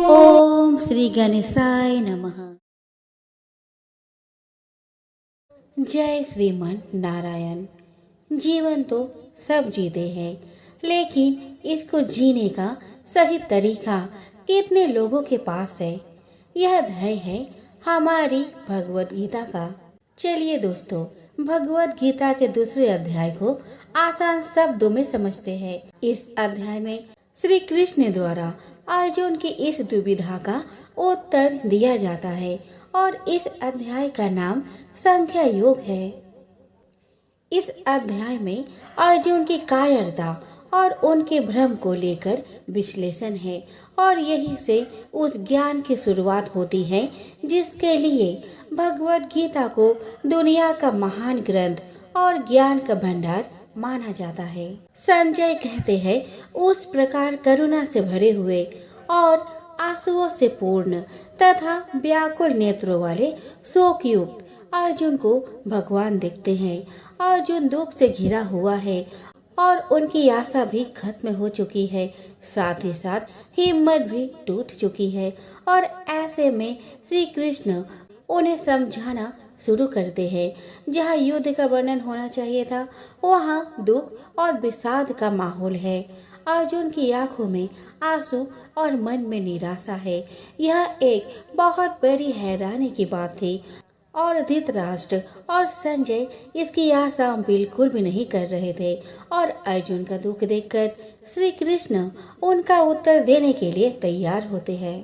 ओम श्री गणेशाय नमः। जय श्रीमन नारायण। जीवन तो सब जीते हैं, लेकिन इसको जीने का सही तरीका कितने लोगों के पास है। यह अध्याय है हमारी भगवत गीता का। चलिए दोस्तों, भगवत गीता के दूसरे अध्याय को आसान शब्दों में समझते हैं। इस अध्याय में श्री कृष्ण द्वारा अर्जुन की इस दुविधा का उत्तर दिया जाता है और इस अध्याय का नाम संख्या योग है। इस अध्याय में अर्जुन की कायरता और उनके भ्रम को लेकर विश्लेषण है और यही से उस ज्ञान की शुरुआत होती है जिसके लिए भगवत गीता को दुनिया का महान ग्रंथ और ज्ञान का भंडार माना जाता है। संजय कहते हैं, उस प्रकार करुणा से भरे हुए और आंसुओं से पूर्ण तथा व्याकुल नेत्रों वाले शोकयुक्त अर्जुन को भगवान देखते हैं। अर्जुन दुख से घिरा हुआ है और उनकी आशा भी खत्म हो चुकी है, साथ ही साथ हिम्मत भी टूट चुकी है। और ऐसे में श्री कृष्ण उन्हें समझाना शुरू करते हैं। जहाँ युद्ध का वर्णन होना चाहिए था, वहाँ दुख और विषाद का माहौल है। अर्जुन की आंखों में आंसू और मन में निराशा है। यह एक बहुत बड़ी हैरानी की बात थी और धृतराष्ट्र और संजय इसकी आशा बिल्कुल भी नहीं कर रहे थे। और अर्जुन का दुख देखकर श्री कृष्ण उनका उत्तर देने के लिए तैयार होते हैं।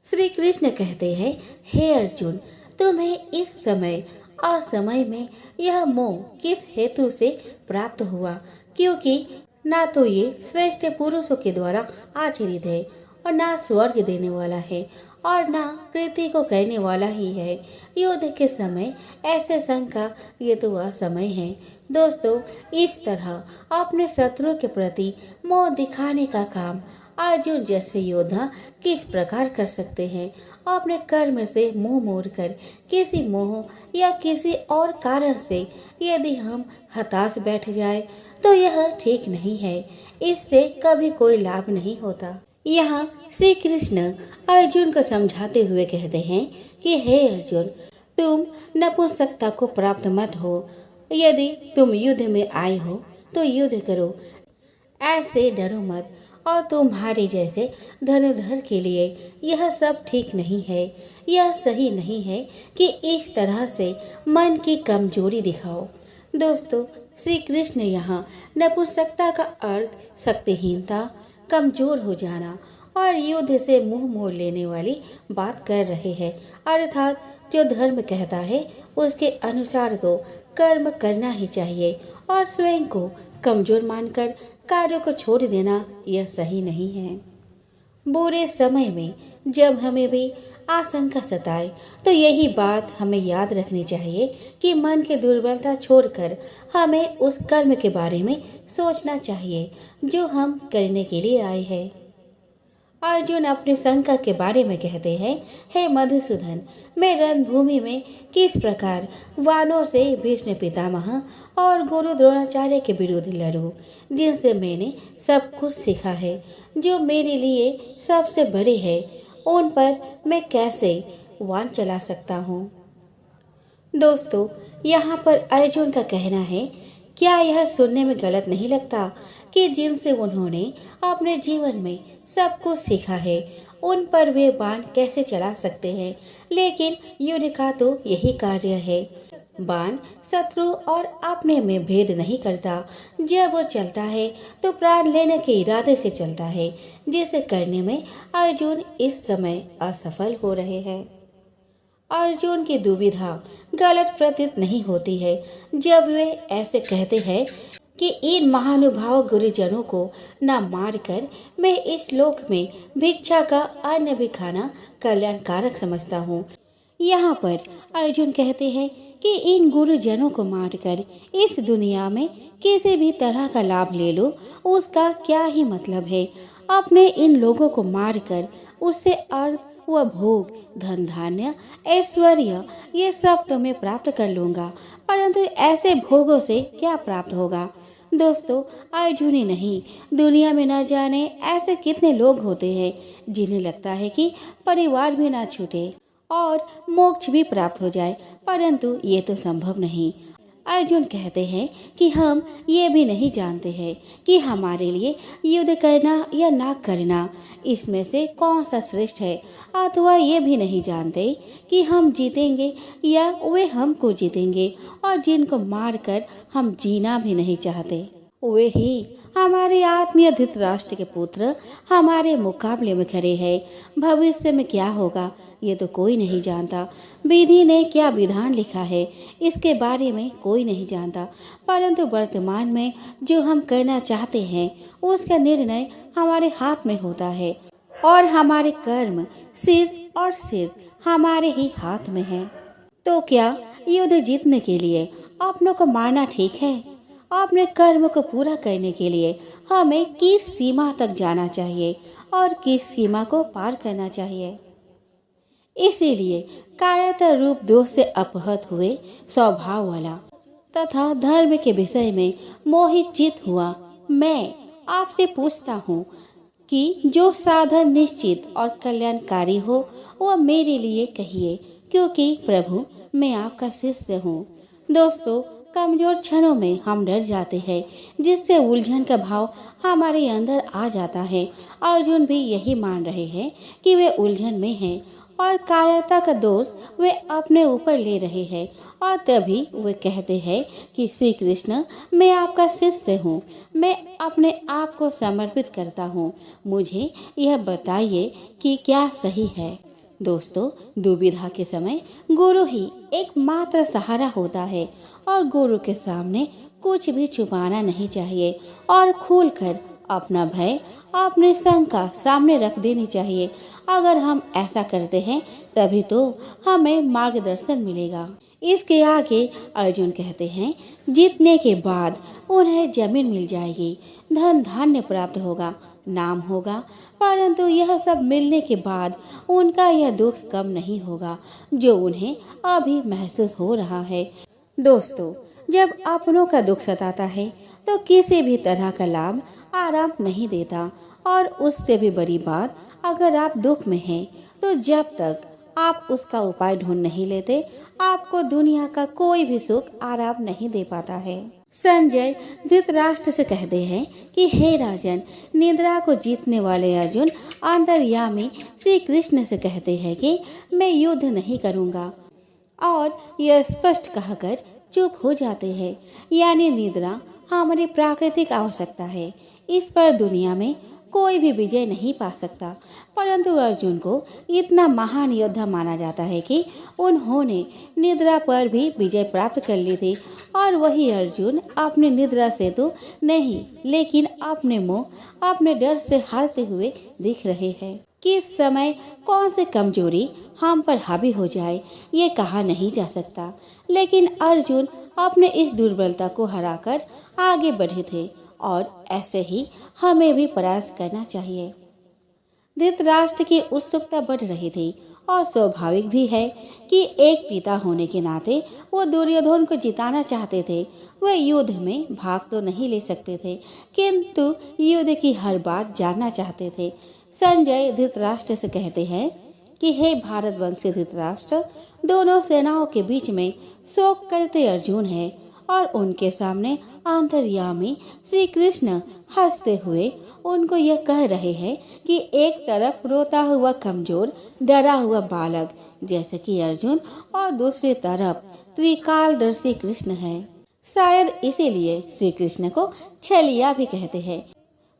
श्री कृष्ण कहते हैं, हे अर्जुन, तुम्हें इस समय असमय में यह मोह किस हेतु से प्राप्त हुआ? क्योंकि ना तो ये श्रेष्ठ पुरुषों के द्वारा आचरित है और ना स्वर्ग देने वाला है और ना कृति को कहने वाला ही है। युद्ध के समय ऐसे शंका, ये तो असमय है। दोस्तों, इस तरह अपने शत्रु के प्रति मोह दिखाने का काम अर्जुन जैसे योद्धा किस प्रकार कर सकते हैं? अपने कर्म से मुंह मोड़कर किसी मोह या किसी और कारण से यदि हम हताश बैठ जाए तो यह ठीक नहीं है। इससे कभी कोई लाभ नहीं होता। यहाँ श्री कृष्ण अर्जुन को समझाते हुए कहते हैं कि हे अर्जुन, तुम नपुंसकता को प्राप्त मत हो। यदि तुम युद्ध में आए हो तो युद्ध करो, ऐसे डरो मत। और तुम्हारे जैसे धनुर्धर के लिए यह सब ठीक नहीं है। यह सही नहीं है कि इस तरह से मन की कमजोरी दिखाओ। दोस्तों, श्री कृष्ण यहाँ नपुंसकता का अर्थ शक्तिहीनता, कमजोर हो जाना और युद्ध से मुंह मोड़ लेने वाली बात कर रहे हैं। अर्थात जो धर्म कहता है उसके अनुसार तो कर्म करना ही चाहिए और स्वयं को कमजोर मानकर कार्यों को छोड़ देना यह सही नहीं है। बुरे समय में जब हमें भी आशंका सताए तो यही बात हमें याद रखनी चाहिए कि मन की दुर्बलता छोड़कर हमें उस कर्म के बारे में सोचना चाहिए जो हम करने के लिए आए हैं। अर्जुन अपनी शंका के बारे में कहते हैं, हे मधुसूदन, मैं रणभूमि में किस प्रकार वानरों से भीष्म पितामह और गुरु द्रोणाचार्य के विरुद्ध लड़ूं, जिनसे मैंने सब कुछ सीखा है, जो मेरे लिए सबसे बड़े हैं, उन पर मैं कैसे वान चला सकता हूँ। दोस्तों, यहाँ पर अर्जुन का कहना है, क्या यह सुनने में गलत नहीं लगता कि जिनसे उन्होंने अपने जीवन में सब कुछ सीखा है उन पर वे बाण कैसे चला सकते हैं? लेकिन युद्ध का तो यही कार्य है। बाण शत्रु और अपने में भेद नहीं करता। जब वो चलता है तो प्राण लेने के इरादे से चलता है, जिसे करने में अर्जुन इस समय असफल हो रहे हैं। अर्जुन की दुविधा गलत प्रतीत नहीं होती है जब वे ऐसे कहते हैं कि इन महानुभाव गुरुजनों को न मारकर मैं इस लोक में भिक्षा का अन्न भी खाना कल्याणकारक समझता हूँ। यहाँ पर अर्जुन कहते हैं कि इन गुरुजनों को मारकर इस दुनिया में किसी भी तरह का लाभ ले लो, उसका क्या ही मतलब है। अपने इन लोगों को मारकर उससे अर्थ व भोग, धन धान्य, ऐश्वर्य ये सब तो मैं प्राप्त कर लूँगा, परंतु ऐसे भोगों से क्या प्राप्त होगा? दोस्तों, अर्जुन ही नहीं, दुनिया में ना जाने ऐसे कितने लोग होते हैं जिन्हें लगता है कि परिवार भी ना छूटे और मोक्ष भी प्राप्त हो जाए, परंतु ये तो संभव नहीं। अर्जुन कहते हैं कि हम ये भी नहीं जानते हैं कि हमारे लिए युद्ध करना या ना करना इसमें से कौन सा श्रेष्ठ है, अथवा ये भी नहीं जानते कि हम जीतेंगे या वे हमको जीतेंगे, और जिनको मारकर हम जीना भी नहीं चाहते वे ही हमारे आत्मीय धृतराष्ट्र के पुत्र हमारे मुकाबले में खड़े हैं। भविष्य में क्या होगा ये तो कोई नहीं जानता। विधि ने क्या विधान लिखा है इसके बारे में कोई नहीं जानता, परंतु वर्तमान में जो हम करना चाहते हैं उसका निर्णय हमारे हाथ में होता है, और हमारे कर्म सिर्फ और सिर्फ हमारे ही हाथ में है। तो क्या युद्ध जीतने के लिए अपनों को मारना ठीक है? अपने कर्म को पूरा करने के लिए हमें किस सीमा तक जाना चाहिए और किस सीमा को पार करना चाहिए? इसीलिए कायरता रूप दोष से अपहत हुए स्वभाव वाला तथा धर्म के विषय में मोहित चित हुआ मैं आपसे पूछता हूँ कि जो साधन निश्चित और कल्याणकारी हो वह मेरे लिए कहिए, क्योंकि प्रभु मैं आपका शिष्य हूँ। दोस्तों, कमजोर क्षणों में हम डर जाते हैं, जिससे उलझन का भाव हमारे अंदर आ जाता है। अर्जुन भी यही मान रहे हैं कि वे उलझन में हैं और कायरता का दोष वे अपने ऊपर ले रहे हैं, और तभी वे कहते हैं कि श्री कृष्ण मैं आपका शिष्य हूँ, मैं अपने आप को समर्पित करता हूँ, मुझे यह बताइए कि क्या सही है। दोस्तों, दुविधा के समय गुरु ही एकमात्र सहारा होता है, और गुरु के सामने कुछ भी छुपाना नहीं चाहिए और खुलकर अपना भय अपने शंका सामने रख देनी चाहिए। अगर हम ऐसा करते हैं तभी तो हमें मार्गदर्शन मिलेगा। इसके आगे अर्जुन कहते हैं जीतने के बाद उन्हें जमीन मिल जाएगी, धन धान्य प्राप्त होगा, नाम होगा, परंतु यह सब मिलने के बाद उनका यह दुख कम नहीं होगा जो उन्हें अभी महसूस हो रहा है। दोस्तों, जब अपनों का दुख सताता है तो किसी भी तरह का लाभ आराम नहीं देता, और उससे भी बड़ी बात, अगर आप दुख में हैं तो जब तक आप उसका उपाय ढूंढ नहीं लेते आपको दुनिया का कोई भी सुख आराम नहीं दे पाता है। संजय धृतराष्ट्र से कहते हैं कि हे राजन, निद्रा को जीतने वाले अर्जुन अंतर्यामी श्री कृष्ण से कहते हैं कि मैं युद्ध नहीं करूंगा, और यह स्पष्ट कहकर चुप हो जाते हैं। यानी निद्रा हमारी प्राकृतिक आवश्यकता है, इस पर दुनिया में कोई भी विजय नहीं पा सकता, परंतु अर्जुन को इतना महान योद्धा माना जाता है कि उन्होंने निद्रा पर भी विजय प्राप्त कर ली थी, और वही अर्जुन अपने निद्रा से तो नहीं लेकिन अपने मोह, अपने डर से हारते हुए दिख रहे हैं। किस समय कौन सी कमजोरी हम पर हावी हो जाए ये कहा नहीं जा सकता, लेकिन अर्जुन अपने इस दुर्बलता को हराकर आगे बढ़े थे, और ऐसे ही हमें भी प्रयास करना चाहिए। धृतराष्ट्र की उत्सुकता बढ़ रही थी, और स्वाभाविक भी है कि एक पिता होने के नाते वो दुर्योधन को जिताना चाहते थे। वे युद्ध में भाग तो नहीं ले सकते थे, किंतु युद्ध की हर बात जानना चाहते थे। संजय धृतराष्ट्र से कहते हैं कि हे भारतवंशी धृतराष्ट्र, दोनों सेनाओं के बीच में शोक करते अर्जुन है, और उनके सामने अंतर्यामी श्री कृष्ण हंसते हुए उनको यह कह रहे हैं कि एक तरफ रोता हुआ कमजोर डरा हुआ बालक जैसे कि अर्जुन, और दूसरी तरफ त्रिकालदर्शी कृष्ण है। शायद इसीलिए श्री कृष्ण को छलिया भी कहते हैं।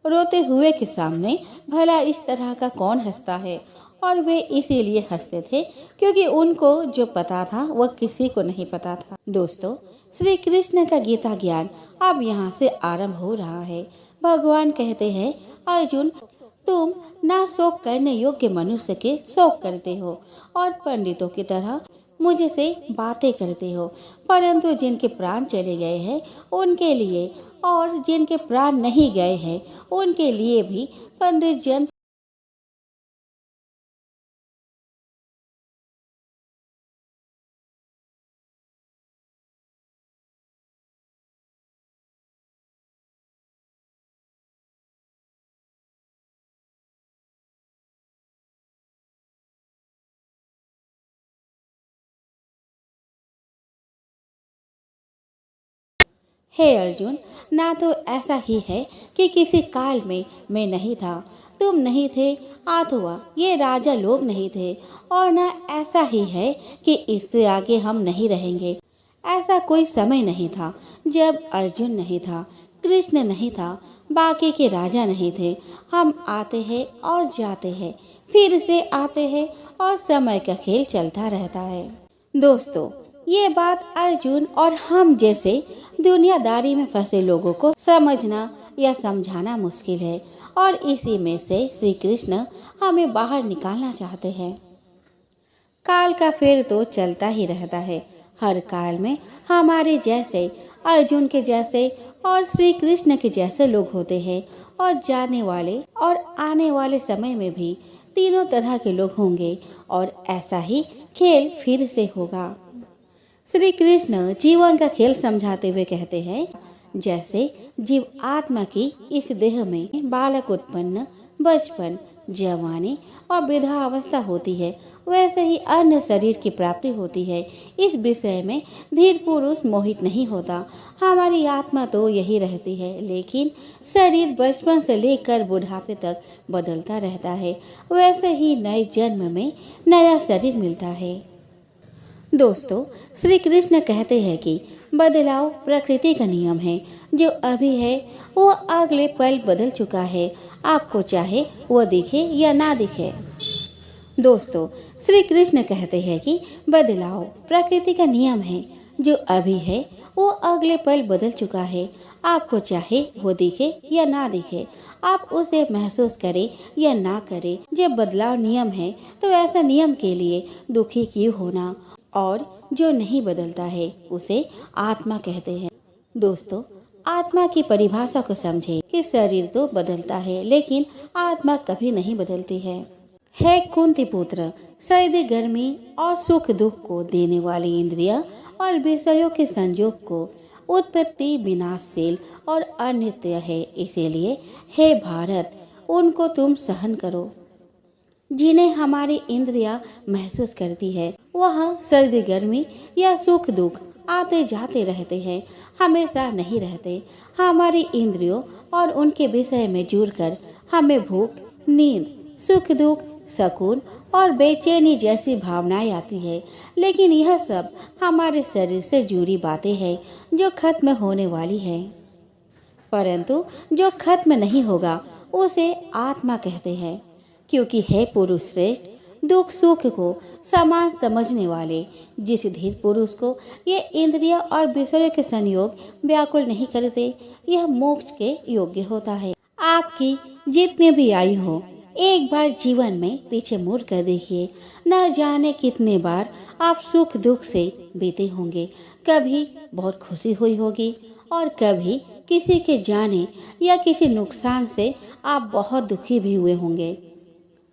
रोते हुए के सामने भला इस तरह का कौन हंसता है, और वे इसीलिए हंसते थे क्योंकि उनको जो पता था वह किसी को नहीं पता था। दोस्तों, श्री कृष्ण का गीता ज्ञान अब यहाँ से आरंभ हो रहा है। भगवान कहते हैं अर्जुन, तुम ना शोक करने योग्य मनुष्य के शोक करते हो और पंडितों की तरह मुझे से बातें करते हो, परंतु जिनके प्राण चले गए हैं उनके लिए और जिनके प्राण नहीं गए हैं उनके लिए भी पंडित जन हे अर्जुन, ना तो ऐसा ही है कि किसी काल में मैं नहीं था, तुम नहीं थे, अथवा ये राजा लोग नहीं थे, और ना ऐसा ही है कि इससे आगे हम नहीं रहेंगे। ऐसा कोई समय नहीं था जब अर्जुन नहीं था, कृष्ण नहीं था, बाकी के राजा नहीं थे। हम आते हैं और जाते हैं, फिर से आते हैं, और समय का खेल चलता रहता है। दोस्तों, ये बात अर्जुन और हम जैसे दुनियादारी में फंसे लोगों को समझना या समझाना मुश्किल है, और इसी में से श्री कृष्ण हमें बाहर निकालना चाहते हैं। काल का फेर तो चलता ही रहता है। हर काल में हमारे जैसे, अर्जुन के जैसे और श्री कृष्ण के जैसे लोग होते हैं, और जाने वाले और आने वाले समय में भी तीनों तरह के लोग होंगे, और ऐसा ही खेल फिर से होगा। श्री कृष्ण जीवन का खेल समझाते हुए कहते हैं, जैसे जीव आत्मा की इस देह में बालक उत्पन्न, बचपन, जवानी और वृद्धावस्था होती है, वैसे ही अन्य शरीर की प्राप्ति होती है। इस विषय में धीर पुरुष मोहित नहीं होता। हमारी आत्मा तो यही रहती है, लेकिन शरीर बचपन से लेकर बुढ़ापे तक बदलता रहता है। वैसे ही नए जन्म में नया शरीर मिलता है। दोस्तों, श्री कृष्ण कहते हैं कि बदलाव प्रकृति का नियम है। जो अभी है वो अगले पल बदल चुका है, आपको चाहे वो दिखे या ना दिखे। दोस्तों, श्री कृष्ण कहते हैं कि बदलाव प्रकृति का नियम है। जो अभी है वो अगले पल बदल चुका है, आपको चाहे वो दिखे या ना दिखे, आप उसे महसूस करें या ना करें। जब बदलाव नियम है तो ऐसा नियम के लिए दुखी क्यों होना। और जो नहीं बदलता है उसे आत्मा कहते हैं। दोस्तों, आत्मा की परिभाषा को समझे कि शरीर तो बदलता है, लेकिन आत्मा कभी नहीं बदलती है कुंती पुत्र, सर्दी गर्मी और सुख दुख को देने वाली इंद्रिया और विषयों के संयोग को उत्पत्ति विनाशशील और अनित्य है। इसीलिए हे भारत, उनको तुम सहन करो जिन्हें हमारी इंद्रियां महसूस करती है। वह सर्दी गर्मी या सुख दुख आते जाते रहते हैं, हमेशा नहीं रहते। हमारी इंद्रियों और उनके विषय में जुड़कर हमें भूख, नींद, सुख दुख, सुकून और बेचैनी जैसी भावनाएं आती है, लेकिन यह सब हमारे शरीर से जुड़ी बातें हैं जो खत्म होने वाली है। परंतु जो खत्म नहीं होगा उसे आत्मा कहते हैं। क्योंकि हे पुरुष श्रेष्ठ, दुख सुख को समान समझने वाले जिस धीर पुरुष को ये इंद्रिय और विषयों के संयोग व्याकुल नहीं करते, यह मोक्ष के योग्य होता है। आपकी जितनी भी आयु हो, एक बार जीवन में पीछे मुड़ कर देखिए। न जाने कितने बार आप सुख दुख से बीते होंगे। कभी बहुत खुशी हुई होगी और कभी किसी के जाने या किसी नुकसान से आप बहुत दुखी भी हुए होंगे,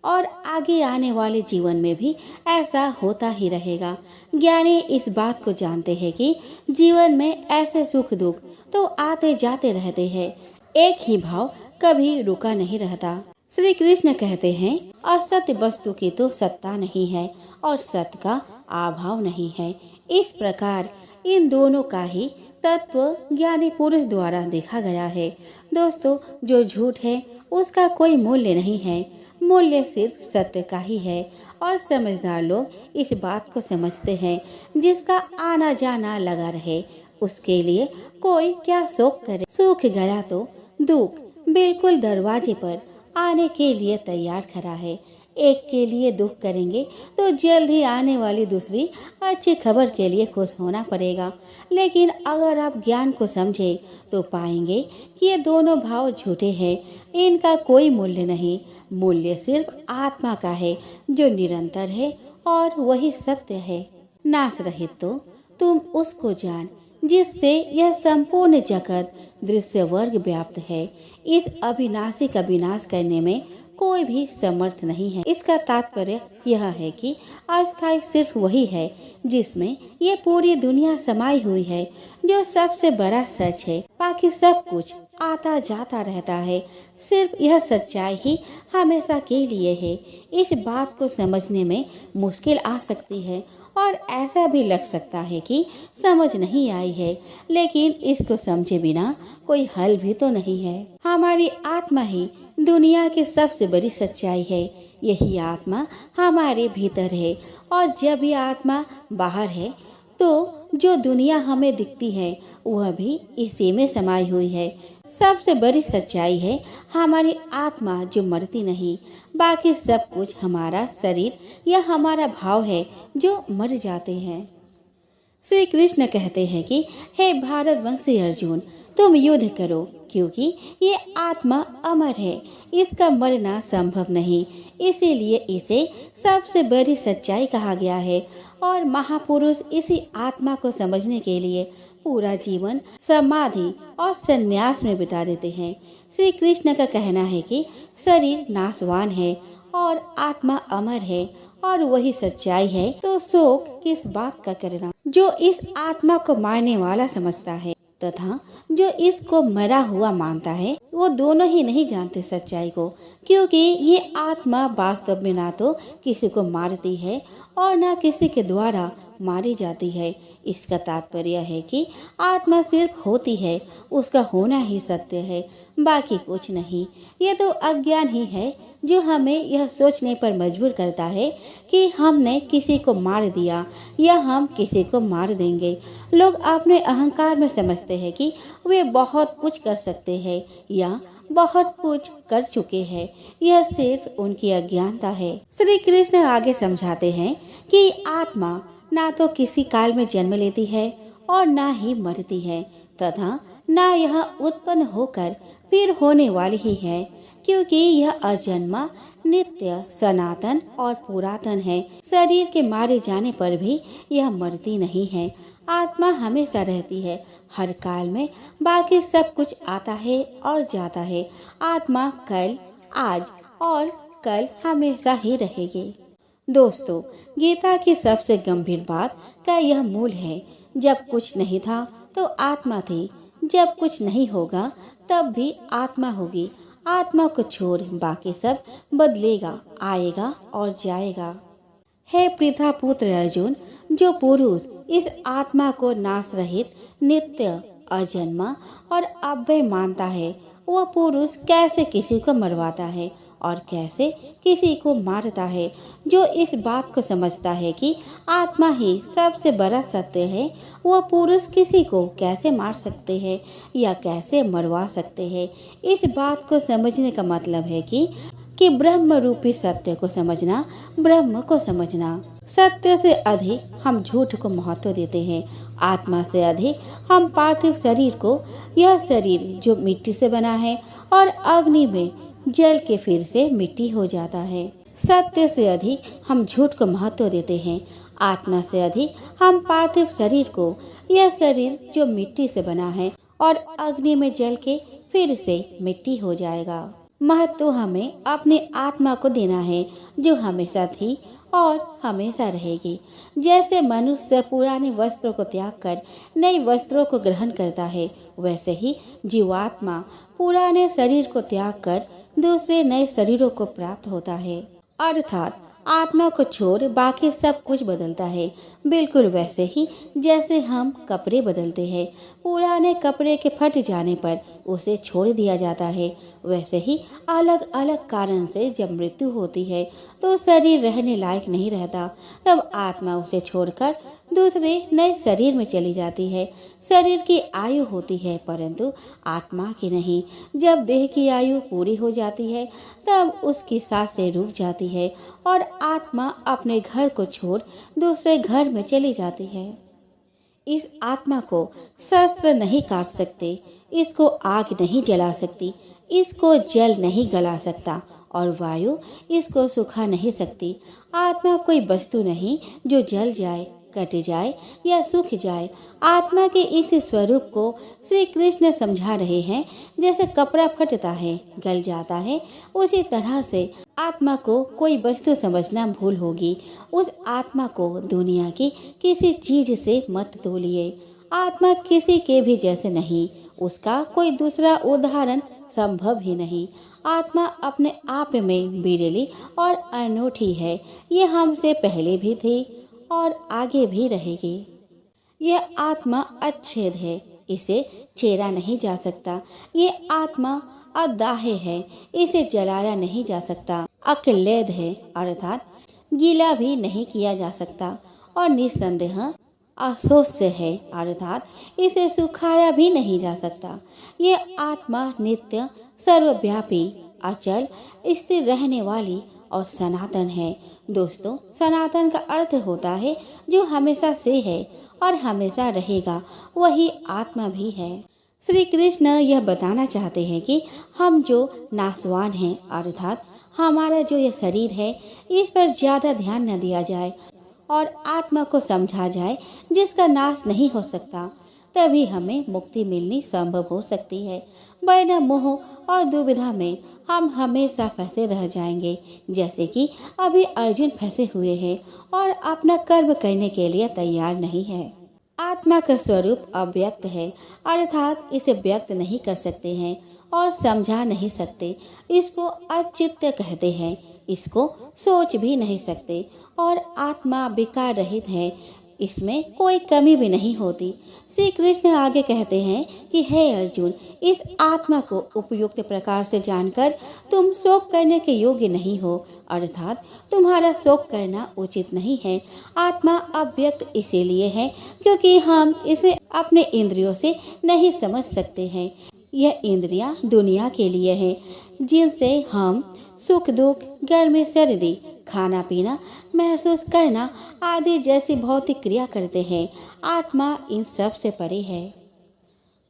और आगे आने वाले जीवन में भी ऐसा होता ही रहेगा। ज्ञानी इस बात को जानते हैं कि जीवन में ऐसे सुख दुख तो आते जाते रहते हैं, एक ही भाव कभी रुका नहीं रहता। श्री कृष्ण कहते हैं, असत्य वस्तु की तो सत्ता नहीं है और सत्य का अभाव नहीं है। इस प्रकार इन दोनों का ही तत्व ज्ञानी पुरुष द्वारा देखा गया है। दोस्तों, जो झूठ है उसका कोई मूल्य नहीं है, मूल्य सिर्फ सत्य का ही है। और समझदार लोग इस बात को समझते हैं, जिसका आना जाना लगा रहे उसके लिए कोई क्या शोक करे। सूख गया तो दुख बिल्कुल दरवाजे पर आने के लिए तैयार खड़ा है। एक के लिए दुख करेंगे तो जल्द ही आने वाली दूसरी अच्छी खबर के लिए खुश होना पड़ेगा। लेकिन अगर आप ज्ञान को समझे तो पाएंगे कि ये दोनों भाव झूठे हैं, इनका कोई मूल्य नहीं। मूल्य सिर्फ आत्मा का है जो निरंतर है और वही सत्य है। नाश रहित तो तुम उसको जान जिससे यह संपूर्ण जगत दृश्य वर्ग व्याप्त है। इस अविनाशी का विनाश करने में कोई भी समर्थ नहीं है। इसका तात्पर्य यह है कि अस्थायी सिर्फ वही है जिसमें ये पूरी दुनिया समाई हुई है, जो सबसे बड़ा सच है। बाकी सब कुछ आता जाता रहता है, सिर्फ यह सच्चाई ही हमेशा के लिए है। इस बात को समझने में मुश्किल आ सकती है और ऐसा भी लग सकता है कि समझ नहीं आई है, लेकिन इसको समझे बिना कोई हल भी तो नहीं है। हमारी आत्मा ही दुनिया की सबसे बड़ी सच्चाई है। यही आत्मा हमारे भीतर है, और जब ये आत्मा बाहर है तो जो दुनिया हमें दिखती है वह भी इसी में समाई हुई है। सबसे बड़ी सच्चाई है हमारी आत्मा जो मरती नहीं, बाकी सब कुछ हमारा शरीर या हमारा भाव है जो मर जाते हैं। श्री कृष्ण कहते हैं कि हे भारतवंशी अर्जुन, तुम युद्ध करो, क्योंकि ये आत्मा अमर है, इसका मरना संभव नहीं, इसीलिए इसे सबसे बड़ी सच्चाई कहा गया है। और महापुरुष इसी आत्मा को समझने के लिए पूरा जीवन समाधि और संन्यास में बिता देते हैं। श्री कृष्ण का कहना है कि शरीर नाशवान है और आत्मा अमर है, और वही सच्चाई है, तो शोक किस बात का करना। जो इस आत्मा को मारने वाला समझता है तथा जो इसको मरा हुआ मानता है, वो दोनों ही नहीं जानते सच्चाई को, क्योंकि ये आत्मा वास्तव में ना तो किसी को मारती है और ना किसी के द्वारा मारी जाती है। इसका तात्पर्य है कि आत्मा सिर्फ होती है, उसका होना ही सत्य है, बाकी कुछ नहीं। ये तो अज्ञान ही है जो हमें यह सोचने पर मजबूर करता है कि हमने किसी को मार दिया या हम किसी को मार देंगे। लोग अपने अहंकार में समझते हैं कि वे बहुत कुछ कर सकते हैं या बहुत कुछ कर चुके हैं। यह सिर्फ उनकी अज्ञानता है। श्री कृष्ण आगे समझाते हैं कि आत्मा ना तो किसी काल में जन्म लेती है और ना ही मरती है, तथा ना यह उत्पन्न होकर फिर होने वाली ही है, क्योंकि यह अजन्मा, नित्य, सनातन और पुरातन है। शरीर के मारे जाने पर भी यह मरती नहीं है। आत्मा हमेशा रहती है, हर काल में। बाकी सब कुछ आता है और जाता है। आत्मा कल, आज और कल हमेशा ही रहेगी। दोस्तों, गीता की सबसे गंभीर बात का यह मूल है, जब कुछ नहीं था तो आत्मा थी, जब कुछ नहीं होगा तब भी आत्मा होगी। आत्मा को छोड़ बाकी सब बदलेगा, आएगा और जाएगा। हे पृथा पुत्र अर्जुन, जो पुरुष इस आत्मा को नाश रहित, नित्य, अजन्मा और अव्यय मानता है, वह पुरुष कैसे किसी को मरवाता है और कैसे किसी को मारता है। जो इस बात को समझता है कि आत्मा ही सबसे बड़ा सत्य है, वह पुरुष किसी को कैसे मार सकते हैं या कैसे मरवा सकते हैं। इस बात को समझने का मतलब है कि ब्रह्म रूपी सत्य को समझना, ब्रह्म को समझना। सत्य से अधिक हम झूठ को महत्व देते हैं, आत्मा से अधिक हम पार्थिव शरीर को। यह शरीर जो मिट्टी से बना है और अग्नि में जल के फिर से मिट्टी हो जाता है। सत्य से अधिक हम झूठ को महत्व देते हैं, आत्मा से अधिक हम पार्थिव शरीर को। यह शरीर जो मिट्टी से बना है और अग्नि में जल के फिर से मिट्टी हो जाएगा। महत्व हमें अपनी आत्मा को देना है, जो हमेशा थी और हमेशा रहेगी। जैसे मनुष्य पुराने वस्त्रों को त्याग कर नए वस्त्रों को ग्रहण करता है, वैसे ही जीवात्मा पुराने शरीर को त्याग कर दूसरे नए शरीरों को प्राप्त होता है। अर्थात आत्मा को छोड़ बाकी सब कुछ बदलता है। बिल्कुल वैसे ही जैसे हम कपड़े बदलते हैं, पुराने कपड़े के फट जाने पर उसे छोड़ दिया जाता है, वैसे ही अलग अलग कारण से जब मृत्यु होती है तो शरीर रहने लायक नहीं रहता, तब आत्मा उसे छोड़कर दूसरे नए शरीर में चली जाती है। शरीर की आयु होती है परंतु आत्मा की नहीं। जब देह की आयु पूरी हो जाती है तब उसकी सांसें रुक जाती है और आत्मा अपने घर को छोड़ दूसरे घर में चली जाती है। इस आत्मा को शस्त्र नहीं काट सकते, इसको आग नहीं जला सकती, इसको जल नहीं गला सकता और वायु इसको सुखा नहीं सकती। आत्मा कोई वस्तु नहीं जो जल जाए, कट जाए या सूख जाए। आत्मा के इस स्वरूप को श्री कृष्ण समझा रहे हैं। जैसे कपड़ा फटता है, गल जाता है, उसी तरह से आत्मा को कोई वस्तु समझना भूल होगी। उस आत्मा को दुनिया की किसी चीज से मत तोलिए। आत्मा किसी के भी जैसे नहीं, उसका कोई दूसरा उदाहरण संभव ही नहीं। आत्मा अपने आप में बिरली और अनूठी है। ये हमसे पहले भी थी और आगे भी रहेगी। यह आत्मा अच्छेद है, इसे छेड़ा नहीं जा सकता। ये आत्मा अदाहे है, इसे जलाया नहीं जा सकता। अक्लेद है अर्थात गीला भी नहीं किया जा सकता। और निस्संदेह असोस्य है अर्थात इसे सुखाया भी नहीं जा सकता। ये आत्मा नित्य, सर्वव्यापी, अचल, स्थिर रहने वाली और सनातन है। दोस्तों, सनातन का अर्थ होता है जो हमेशा से है और हमेशा रहेगा, वही आत्मा भी है। श्री कृष्ण यह बताना चाहते हैं कि हम जो नाशवान हैं अर्थात हमारा जो यह शरीर है, इस पर ज़्यादा ध्यान न दिया जाए और आत्मा को समझा जाए जिसका नाश नहीं हो सकता, तभी हमें मुक्ति मिलनी संभव हो सकती है। वरना मोह और दुविधा में हम हमेशा फंसे रह जाएंगे, जैसे कि अभी अर्जुन फंसे हुए हैं और अपना कर्म करने के लिए तैयार नहीं है। आत्मा का स्वरूप अव्यक्त है अर्थात इसे व्यक्त नहीं कर सकते हैं और समझा नहीं सकते। इसको अचित्त कहते हैं, इसको सोच भी नहीं सकते। और आत्मा विकार रहित है, इसमें कोई कमी भी नहीं होती। श्री कृष्ण आगे कहते हैं कि हे अर्जुन, इस आत्मा को उपयुक्त प्रकार से जानकर तुम शोक करने के योग्य नहीं हो, अर्थात तुम्हारा शोक करना उचित नहीं है। आत्मा अव्यक्त इसीलिए है क्योंकि हम इसे अपने इंद्रियों से नहीं समझ सकते हैं। यह इंद्रियां दुनिया के लिए है, जिनसे हम सुख दुख, गर्मी सर्दी, खाना पीना, महसूस करना आदि जैसी भौतिक क्रिया करते हैं। आत्मा इन सब से परे है।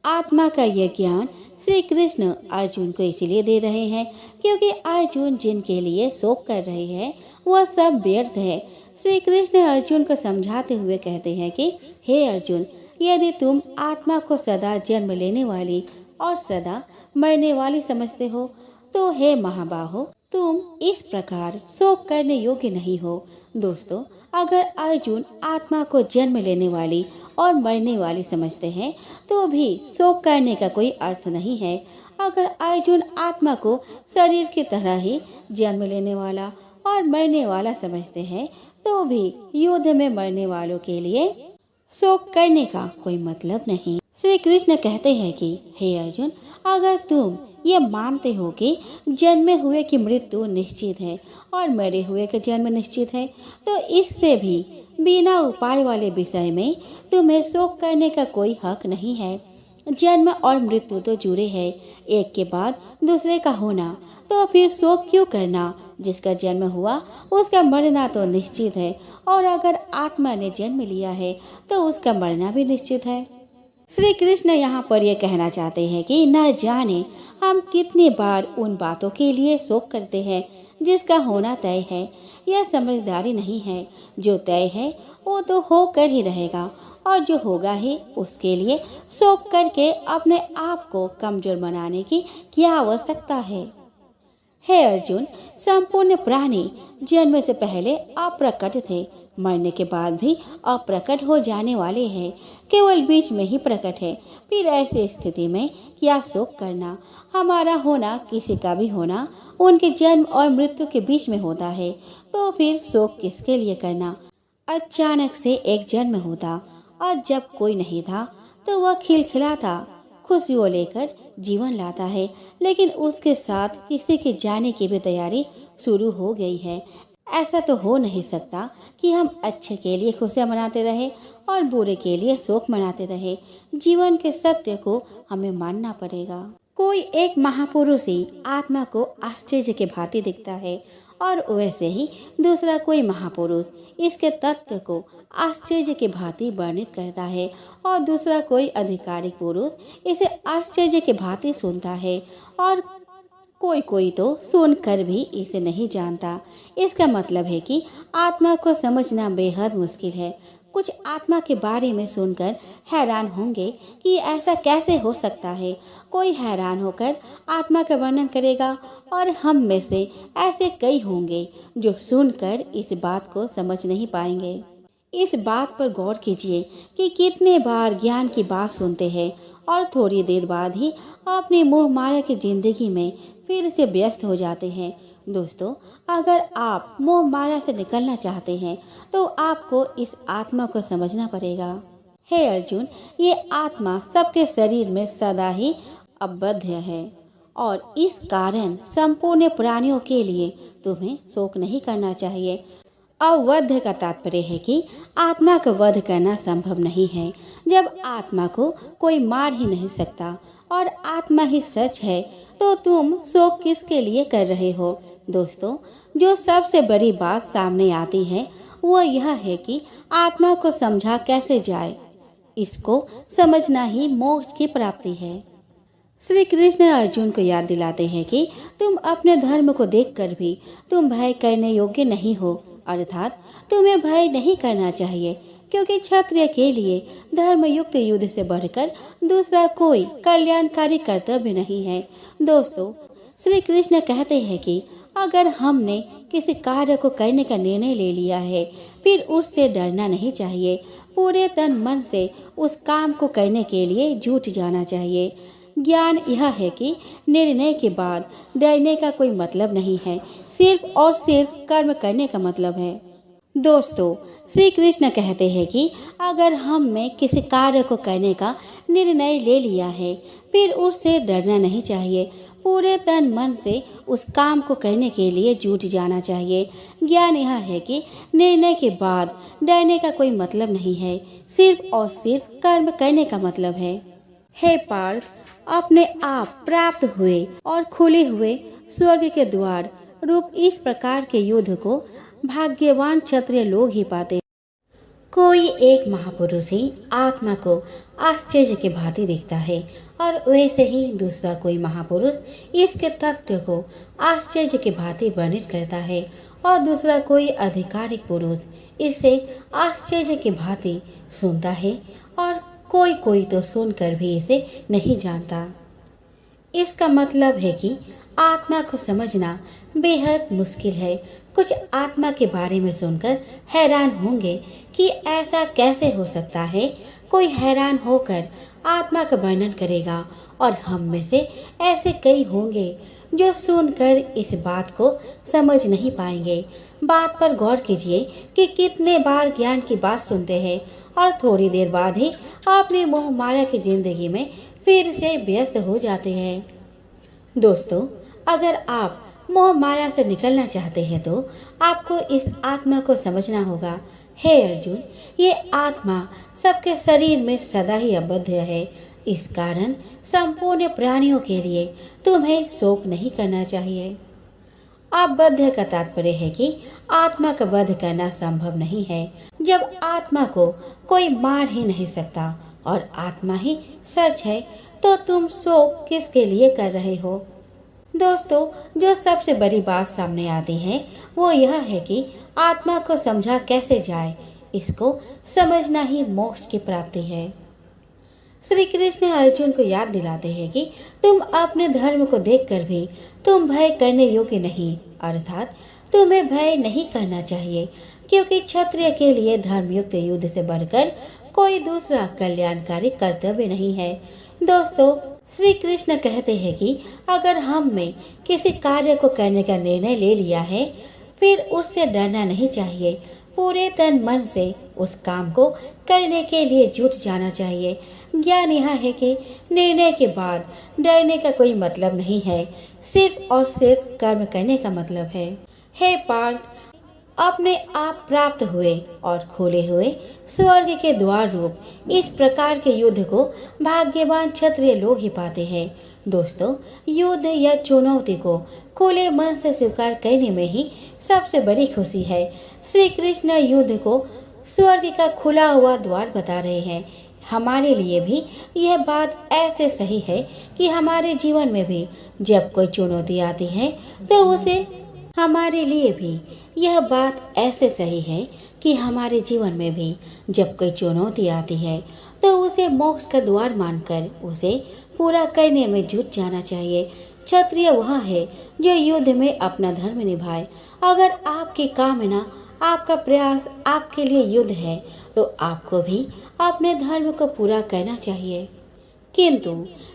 आत्मा का यह ज्ञान श्री कृष्ण अर्जुन को इसलिए दे रहे हैं क्योंकि अर्जुन जिनके लिए शोक कर रहे हैं वह सब व्यर्थ है। श्री कृष्ण अर्जुन को समझाते हुए कहते हैं कि हे अर्जुन, यदि तुम आत्मा को सदा जन्म लेने वाली और सदा मरने वाली समझते हो तो हे महाबाहो, तुम इस प्रकार शोक करने योग्य नहीं हो। दोस्तों, अगर अर्जुन आत्मा को जन्म लेने वाली और मरने वाली समझते हैं तो भी शोक करने का कोई अर्थ नहीं है। अगर अर्जुन आत्मा को शरीर की तरह ही जन्म लेने वाला और मरने वाला समझते हैं तो भी युद्ध में मरने वालों के लिए शोक करने का कोई मतलब नहीं। श्री कृष्ण कहते हैं कि हे अर्जुन, अगर तुम ये मानते हो कि जन्मे हुए की मृत्यु निश्चित है और मरे हुए का जन्म निश्चित है, तो इससे भी बिना उपाय वाले विषय में तुम्हें शोक करने का कोई हक नहीं है। जन्म और मृत्यु तो जुड़े हैं, एक के बाद दूसरे का होना, तो फिर शोक क्यों करना? जिसका जन्म हुआ उसका मरना तो निश्चित है, और अगर आत्मा ने जन्म लिया है तो उसका मरना भी निश्चित है। श्री कृष्ण यहाँ पर यह कहना चाहते हैं कि न जाने हम कितनी बार उन बातों के लिए शोक करते हैं जिसका होना तय है। यह समझदारी नहीं है। जो तय है वो तो होकर ही रहेगा, और जो होगा ही उसके लिए शोक करके अपने आप को कमजोर बनाने की क्या आवश्यकता है। हे अर्जुन, संपूर्ण प्राणी जन्म से पहले अप्रकट थे, मरने के बाद भी अप्रकट हो जाने वाले हैं, केवल बीच में ही प्रकट है। फिर ऐसी स्थिति में क्या शोक करना? हमारा होना, किसी का भी होना, उनके जन्म और मृत्यु के बीच में होता है, तो फिर शोक किसके लिए करना? अचानक से एक जन्म होता और जब कोई नहीं था तो वह खिलखिलाता, खुशियों लेकर जीवन लाता है, लेकिन उसके साथ किसी के जाने की भी तैयारी शुरू हो गई है। ऐसा तो हो नहीं सकता कि हम अच्छे के लिए खुशियाँ मनाते रहे और बुरे के लिए शोक मनाते रहे। जीवन के सत्य को हमें मानना पड़ेगा। कोई एक महापुरुष ही आत्मा को आश्चर्य के भांति दिखता है, और वैसे ही दूसरा कोई महापुरुष इसके तत्व को आश्चर्य के भांति वर्णित करता है, और दूसरा कोई अधिकारिक पुरुष इसे आश्चर्य के भांति सुनता है, और कोई तो सुनकर भी इसे नहीं जानता। इसका मतलब है कि आत्मा को समझना बेहद मुश्किल है। कुछ आत्मा के बारे में सुनकर हैरान होंगे कि ऐसा कैसे हो सकता है। कोई हैरान होकर आत्मा का वर्णन करेगा, और हम में से ऐसे कई होंगे जो सुनकर इस बात को समझ नहीं पाएंगे। इस बात पर गौर कीजिए कि कितने बार ज्ञान की बात सुनते हैं और थोड़ी देर बाद ही अपनी मोह माया की जिंदगी में फिर से व्यस्त हो जाते हैं। दोस्तों, अगर आप मोह माया से निकलना चाहते हैं तो आपको इस आत्मा को समझना पड़ेगा। हे अर्जुन, ये आत्मा सबके शरीर में सदा ही अबद्ध है और इस कारण संपूर्ण प्राणियों के लिए तुम्हें शोक नहीं करना चाहिए। अवध का तात्पर्य है कि आत्मा का वध करना संभव नहीं है, जब आत्मा को कोई मार ही नहीं सकता और आत्मा ही सच है तो तुम शोक किसके लिए कर रहे हो। दोस्तों, जो सबसे बड़ी बात सामने आती है वो यह है कि आत्मा को समझा कैसे जाए। इसको समझना ही मोक्ष की प्राप्ति है। श्री कृष्ण अर्जुन को याद दिलाते हैं कि तुम अपने धर्म को देखकर भी तुम भय करने योग्य नहीं हो, अर्थात तुम्हें भय नहीं करना चाहिए, क्योंकि क्षत्रिय के लिए धर्मयुक्त युद्ध से बढ़कर दूसरा कोई कल्याणकारी कर्तव्य नहीं है। दोस्तों, श्री कृष्ण कहते हैं कि अगर हमने किसी कार्य को करने का निर्णय ले लिया है फिर उससे डरना नहीं चाहिए। पूरे तन मन से उस काम को करने के लिए जुट जाना चाहिए। ज्ञान यह है कि निर्णय के बाद डरने का कोई मतलब नहीं है, सिर्फ और सिर्फ कर्म करने का मतलब है। दोस्तों, श्री कृष्ण कहते हैं कि अगर हमने किसी कार्य को करने का निर्णय ले लिया है फिर उससे डरना नहीं चाहिए। पूरे तन मन से उस काम को करने के लिए जुट जाना चाहिए। ज्ञान यह है कि निर्णय के बाद डरने का कोई मतलब नहीं है, सिर्फ और सिर्फ कर्म करने का मतलब है। हे पार्थ, अपने आप प्राप्त हुए और खुले हुए स्वर्ग के द्वार रूप इस प्रकार के युद्ध को भाग्यवान क्षत्रिय लोग ही पाते हैं। कोई एक महापुरुष ही आत्मा को आश्चर्य के भांति दिखता है और वैसे ही दूसरा कोई महापुरुष इसके तथ्य को आश्चर्य के भांति वर्णित करता है और दूसरा कोई आधिकारिक पुरुष इसे आश्चर्य के भांति सुनता है और कोई कोई तो सुनकर भी इसे नहीं जानता। इसका मतलब है कि आत्मा को समझना बेहद मुश्किल है। कुछ आत्मा के बारे में सुनकर हैरान होंगे कि ऐसा कैसे हो सकता है। कोई हैरान होकर आत्मा का वर्णन करेगा और हम में से ऐसे कई होंगे जो सुनकर इस बात को समझ नहीं पाएंगे। बात पर गौर कीजिए कि कितने बार ज्ञान की बात सुनते हैं और थोड़ी देर बाद ही अपनी मोह माया की जिंदगी में फिर से व्यस्त हो जाते हैं। दोस्तों, अगर आप मोह माया से निकलना चाहते हैं तो आपको इस आत्मा को समझना होगा। हे अर्जुन, ये आत्मा सबके शरीर में सदा ही अबद्ध है। इस कारण संपूर्ण प्राणियों के लिए तुम्हें शोक नहीं करना चाहिए। अबद्ध का तात्पर्य है कि आत्मा का वध करना संभव नहीं है, जब आत्मा को कोई मार ही नहीं सकता और आत्मा ही सच है तो तुम शोक किसके लिए कर रहे हो। दोस्तों, जो सबसे बड़ी बात सामने आती है वो यह है कि आत्मा को समझा कैसे जाए। इसको समझना ही मोक्ष की प्राप्ति है। श्री कृष्ण अर्जुन को याद दिलाते हैं कि तुम अपने धर्म को देखकर भी तुम भय करने योग्य नहीं, अर्थात तुम्हें भय नहीं करना चाहिए, क्योंकि क्षत्रिय के लिए धर्मयुक्त युद्ध से बढ़कर कोई दूसरा कल्याणकारी कर्तव्य नहीं है। दोस्तों, श्री कृष्ण कहते हैं कि अगर हमने किसी कार्य को करने का निर्णय ले लिया है फिर उससे डरना नहीं चाहिए। पूरे तन मन से उस काम को करने के लिए जुट जाना चाहिए। ज्ञान यह है कि निर्णय के बाद डरने का कोई मतलब नहीं है, सिर्फ और सिर्फ कर्म करने का मतलब है। हे पार्थ, अपने आप प्राप्त हुए और खोले हुए स्वर्ग के द्वार रूप इस प्रकार के युद्ध को भाग्यवान क्षत्रिय लोग ही पाते हैं। दोस्तों, युद्ध या चुनौती को खुले मन से स्वीकार करने में ही सबसे बड़ी खुशी है। श्री कृष्ण युद्ध को स्वर्ग का खुला हुआ द्वार बता रहे हैं। हमारे लिए भी यह बात ऐसे सही है कि हमारे जीवन में भी जब कोई चुनौती आती है तो उसे हमारे लिए भी यह बात ऐसे सही है कि हमारे जीवन में भी जब कोई चुनौती आती है तो उसे मोक्ष का द्वार मानकर उसे पूरा करने में जुट जाना चाहिए। क्षत्रिय वह है जो युद्ध में अपना धर्म निभाए। अगर आपकी कामना, आपका प्रयास आपके लिए युद्ध है तो आपको भी अपने धर्म को पूरा करना चाहिए। किंतु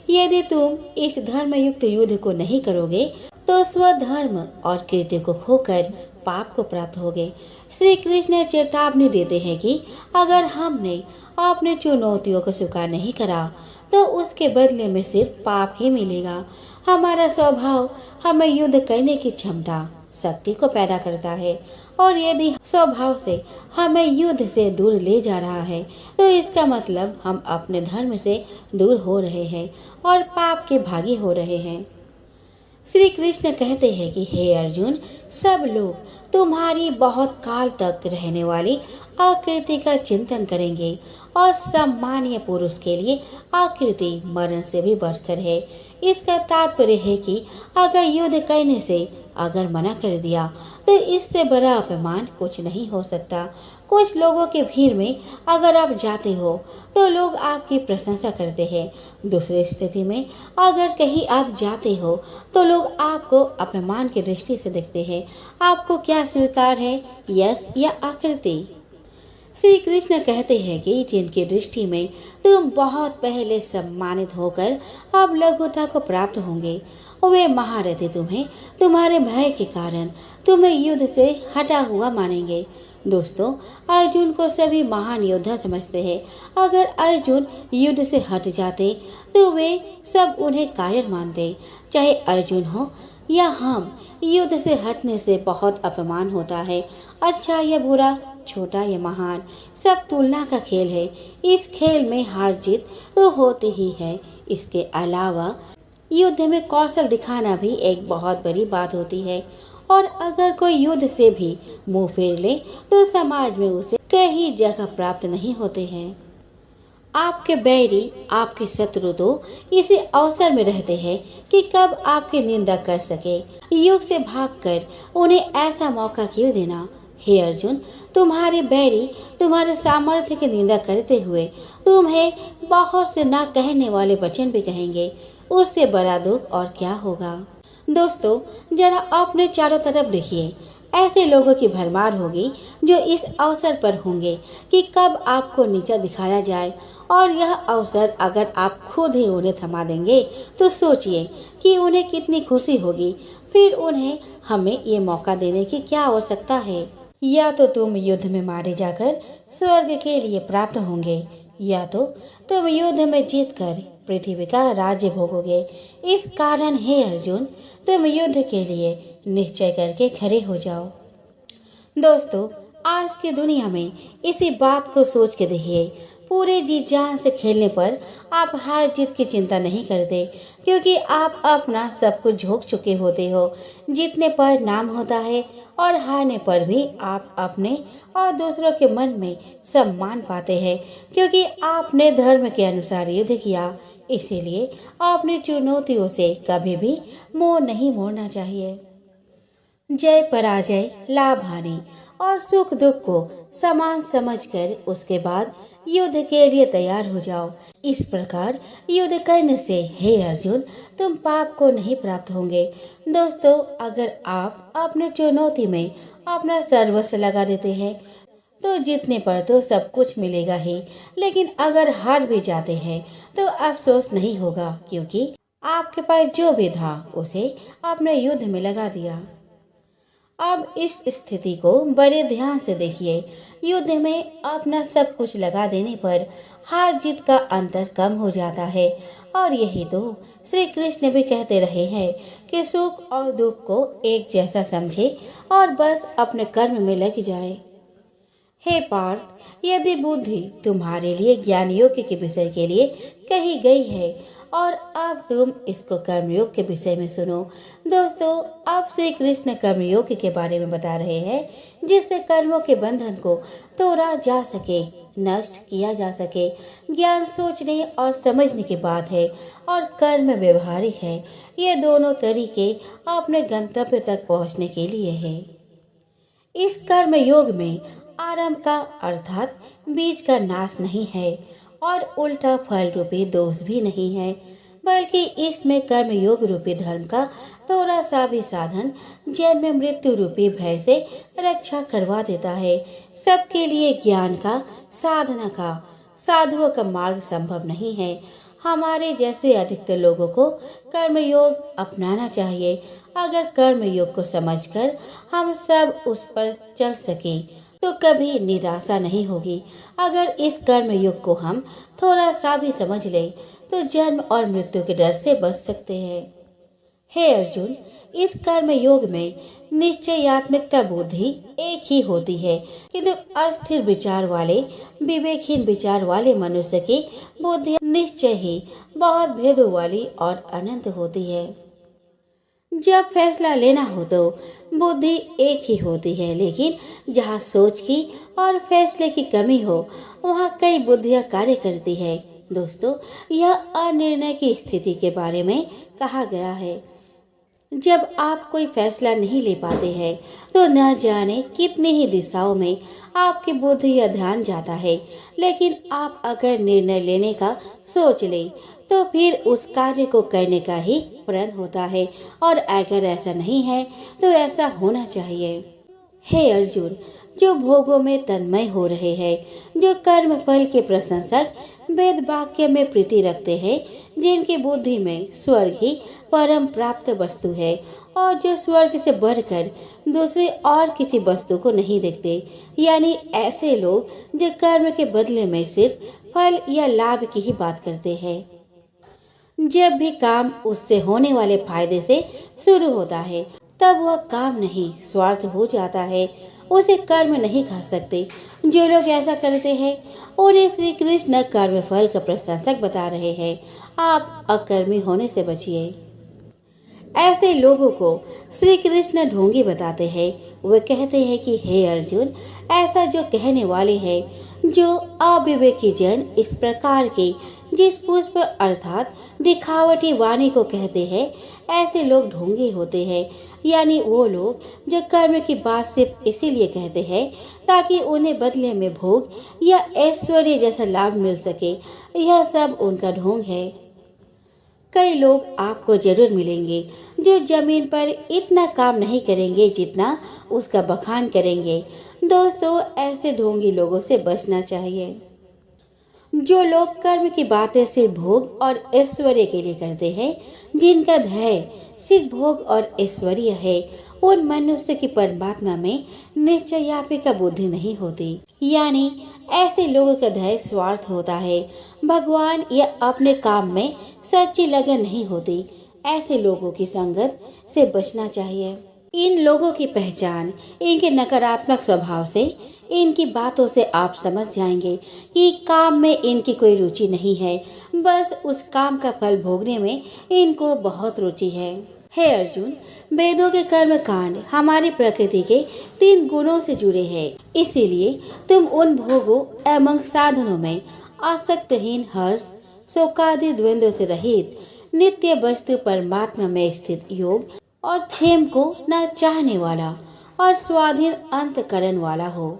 यदि तुम इस धर्मयुक्त युद्ध को नहीं करोगे तो स्वधर्म और कीर्ति को खोकर पाप को प्राप्त होगे। श्री कृष्ण चेतावनी देते हैं कि अगर हमने अपने चुनौतियों को स्वीकार नहीं करा तो उसके बदले में सिर्फ पाप ही मिलेगा। हमारा स्वभाव हमें युद्ध करने की क्षमता, शक्ति को पैदा करता है, और यदि स्वभाव से हमें युद्ध से दूर ले जा रहा है तो इसका मतलब हम अपने धर्म से दूर हो रहे हैं और पाप के भागी हो रहे हैं। श्री कृष्ण कहते हैं कि हे अर्जुन, सब लोग तुम्हारी बहुत काल तक रहने वाली आकृति का चिंतन करेंगे और सम्मानीय पुरुष के लिए आकृति मरण से भी बढ़कर है। इसका तात्पर्य है कि अगर युद्ध करने से अगर मना कर दिया तो इससे बड़ा अपमान कुछ नहीं हो सकता। कुछ लोगों के भीड़ में अगर आप जाते हो तो लोग आपकी प्रशंसा करते हैं। दूसरी स्थिति में अगर कहीं आप जाते हो तो लोग आपको अपमान की दृष्टि से देखते हैं। आपको क्या स्वीकार है, यश या आकृति? श्री कृष्ण कहते हैं कि जिनकी दृष्टि में तुम बहुत पहले सम्मानित होकर अब लघुता को प्राप्त होंगे, वे महारथी तुम्हें तुम्हारे भय के कारण तुम्हें युद्ध से हटा हुआ मानेंगे। दोस्तों, अर्जुन को सभी महान योद्धा समझते हैं। अगर अर्जुन युद्ध से हट जाते तो वे सब उन्हें कायर मानते। चाहे अर्जुन हो या हम, युद्ध से हटने से बहुत अपमान होता है। अच्छा या बुरा, छोटा या महान, सब तुलना का खेल है। इस खेल में हार जीत तो होती ही है। इसके अलावा युद्ध में कौशल दिखाना भी एक बहुत बड़ी बात होती है, और अगर कोई युद्ध से भी मुंह फेर ले तो समाज में उसे कहीं जगह प्राप्त नहीं होते हैं। आपके बैरी, आपके शत्रु तो इसी अवसर में रहते हैं कि कब आपकी निंदा कर सके। युग से भागकर उन्हें ऐसा मौका क्यों देना? हे अर्जुन, तुम्हारे बैरी तुम्हारे सामर्थ्य की निंदा करते हुए तुम्हें बहुत से ना कहने वाले वचन भी कहेंगे। उससे बड़ा दुख और क्या होगा? दोस्तों, जरा अपने चारों तरफ देखिए। ऐसे लोगों की भरमार होगी जो इस अवसर पर होंगे कि कब आपको नीचा दिखाया जाए, और यह अवसर अगर आप खुद ही उन्हें थमा देंगे तो सोचिए कि उन्हें कितनी खुशी होगी। फिर उन्हें हमें ये मौका देने की क्या आवश्यकता है? या तो तुम युद्ध में मारे जाकर स्वर्ग के लिए प्राप्त होंगे, या तो तुम युद्ध में जीतकर पृथ्वी का राज्य भोगोगे। इस कारण हे अर्जुन, तुम युद्ध के लिए निश्चय करके खड़े हो जाओ। दोस्तों, आज की दुनिया में इसी बात को सोच के देखिए। पूरे जी जान से खेलने पर आप हार जीत की चिंता नहीं करते, क्योंकि आप अपना सब कुछ झोंक चुके होते हो। जीतने पर नाम होता है और हारने पर भी आप अपने और दूसरों के मन में सम्मान पाते हैं, क्योंकि आपने धर्म के अनुसार युद्ध किया। इसीलिए अपनी चुनौतियों से कभी भी मुंह नहीं मोड़ना चाहिए। जय पराजय, लाभ हानि और सुख दुख को समान समझकर उसके बाद युद्ध के लिए तैयार हो जाओ। इस प्रकार युद्ध करने से हे अर्जुन, तुम पाप को नहीं प्राप्त होंगे। दोस्तों, अगर आप अपने चुनौती में अपना सर्वस्व लगा देते हैं तो जीतने पर तो सब कुछ मिलेगा ही, लेकिन अगर हार भी जाते हैं तो अफसोस नहीं होगा, क्योंकि आपके पास जो भी था उसे आपने युद्ध में लगा दिया। अब इस स्थिति को बड़े ध्यान से देखिए। युद्ध में अपना सब कुछ लगा देने पर हार जीत का अंतर कम हो जाता है, और यही तो श्री कृष्ण भी कहते रहे हैं कि सुख और दुख को एक जैसा समझे और बस अपने कर्म में लग जाए। हे पार्थ, यदि बुद्धि तुम्हारे लिए ज्ञान योग के विषय के लिए कही गई है और अब तुम इसको कर्मयोग के विषय में सुनो। दोस्तों, अब श्री कृष्ण कर्मयोग के बारे में बता रहे हैं, जिससे कर्मों के बंधन को तोड़ा जा सके, नष्ट किया जा सके। ज्ञान सोचने और समझने की बात है और कर्म व्यवहारिक है। ये दोनों तरीके अपने गंतव्य तक पहुंचने के लिए है। इस कर्म योग में आरंभ का अर्थात बीज का नाश नहीं है और उल्टा फल रूपी दोष भी नहीं है, बल्कि इसमें कर्म योग रूपी धर्म का थोड़ा सा भी साधन जन्म मृत्यु रूपी भय से रक्षा करवा देता है। सबके लिए ज्ञान का, साधना का, साधुओं का मार्ग संभव नहीं है। हमारे जैसे अधिकतर लोगों को कर्मयोग अपनाना चाहिए। अगर कर्म योग को समझकर हम सब उस पर चल सके तो कभी निराशा नहीं होगी। अगर इस कर्म योग को हम थोड़ा सा भी समझ लें तो जन्म और मृत्यु के डर से बच सकते हैं। हे अर्जुन, इस कर्म योग में निश्चयात्मकता बुद्धि एक ही होती है, किंतु अस्थिर विचार वाले, विवेकहीन विचार वाले मनुष्य की बुद्धि निश्चय ही बहुत भेदों वाली और अनंत होती है। जब फैसला लेना हो तो बुद्धि एक ही होती है, लेकिन जहाँ सोच की और फैसले की कमी हो वहाँ कई बुद्धियाँ कार्य करती है। दोस्तों, यह अनिर्णय की स्थिति के बारे में कहा गया है। जब आप कोई फैसला नहीं ले पाते हैं तो न जाने कितनी ही दिशाओं में आपकी बुद्धि या ध्यान जाता है, लेकिन आप अगर निर्णय लेने का सोच लें तो फिर उस कार्य को करने का ही प्रण होता है, और अगर ऐसा नहीं है तो ऐसा होना चाहिए। हे अर्जुन, जो भोगों में तन्मय हो रहे हैं, जो कर्म फल के प्रशंसक वेद वाक्य में प्रीति रखते हैं, जिनकी बुद्धि में स्वर्ग ही परम प्राप्त वस्तु है और जो स्वर्ग से बढ़कर दूसरे और किसी वस्तु को नहीं देखते, यानी ऐसे लोग जो कर्म के बदले में सिर्फ फल या लाभ की ही बात करते हैं। जब भी काम उससे होने वाले फायदे से शुरू होता है तब वह काम नहीं स्वार्थ हो जाता है, उसे कर्म नहीं कह सकते। जो लोग ऐसा करते हैं उन्हें श्री कृष्ण कर्म फल का प्रशंसक बता रहे हैं। आप अकर्मी होने से बचिए। ऐसे लोगों को श्री कृष्ण ढोंगी बताते हैं। वे कहते हैं कि हे अर्जुन, ऐसा जो कहने वाले हैं, जो अविवेकी जन इस प्रकार के जिस पुष्प अर्थात दिखावटी वाणी को कहते हैं, ऐसे लोग ढोंगी होते हैं। यानी वो लोग जो कर्म की बात सिर्फ इसीलिए कहते हैं ताकि उन्हें बदले में भोग या ऐश्वर्य जैसा लाभ मिल सके, यह सब उनका ढोंग है। कई लोग आपको जरूर मिलेंगे जो जमीन पर इतना काम नहीं करेंगे जितना उसका बखान करेंगे। दोस्तों, ऐसे ढोंगी लोगों से बचना चाहिए। जो लोग कर्म की बातें सिर्फ भोग और ऐश्वर्य के लिए करते हैं, जिनका ध्येय सिर्फ भोग और ऐश्वर्य है, उन मनुष्य की परमात्मा में निश्चयात्मिका बुद्धि नहीं होती। यानी ऐसे लोगों का ध्येय स्वार्थ होता है, भगवान या अपने काम में सच्ची लगन नहीं होती। ऐसे लोगों की संगत से बचना चाहिए। इन लोगों की पहचान इनके नकारात्मक स्वभाव से, इनकी बातों से आप समझ जाएंगे कि काम में इनकी कोई रुचि नहीं है, बस उस काम का फल भोगने में इनको बहुत रुचि है। हे अर्जुन, वेदों के कर्म कांड हमारी प्रकृति के 3 गुणों से जुड़े हैं, इसीलिए तुम उन भोगों एवं साधनों में आसक्तहीन, हर्ष शोकादि द्वंद्व से रहित, नित्य वस्तु परमात्मा में स्थित योग और क्षेम को न चाहने वाला और स्वाधीन अंतकरण वाला हो।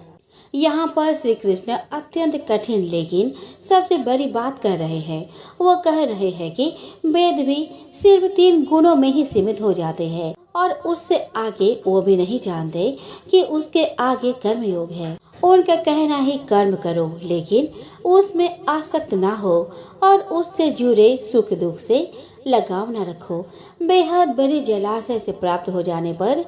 यहाँ पर श्री कृष्ण अत्यंत कठिन लेकिन सबसे बड़ी बात कह रहे हैं। वो कह रहे हैं कि वेद भी सिर्फ 3 गुणों में ही सीमित हो जाते हैं और उससे आगे वो भी नहीं जानते कि उसके आगे कर्म योग है। उनका कहना ही कर्म करो, लेकिन उसमें आसक्त ना हो और उससे जुड़े सुख दुख से लगाव न रखो। बेहद बड़े जलाशय से प्राप्त हो जाने पर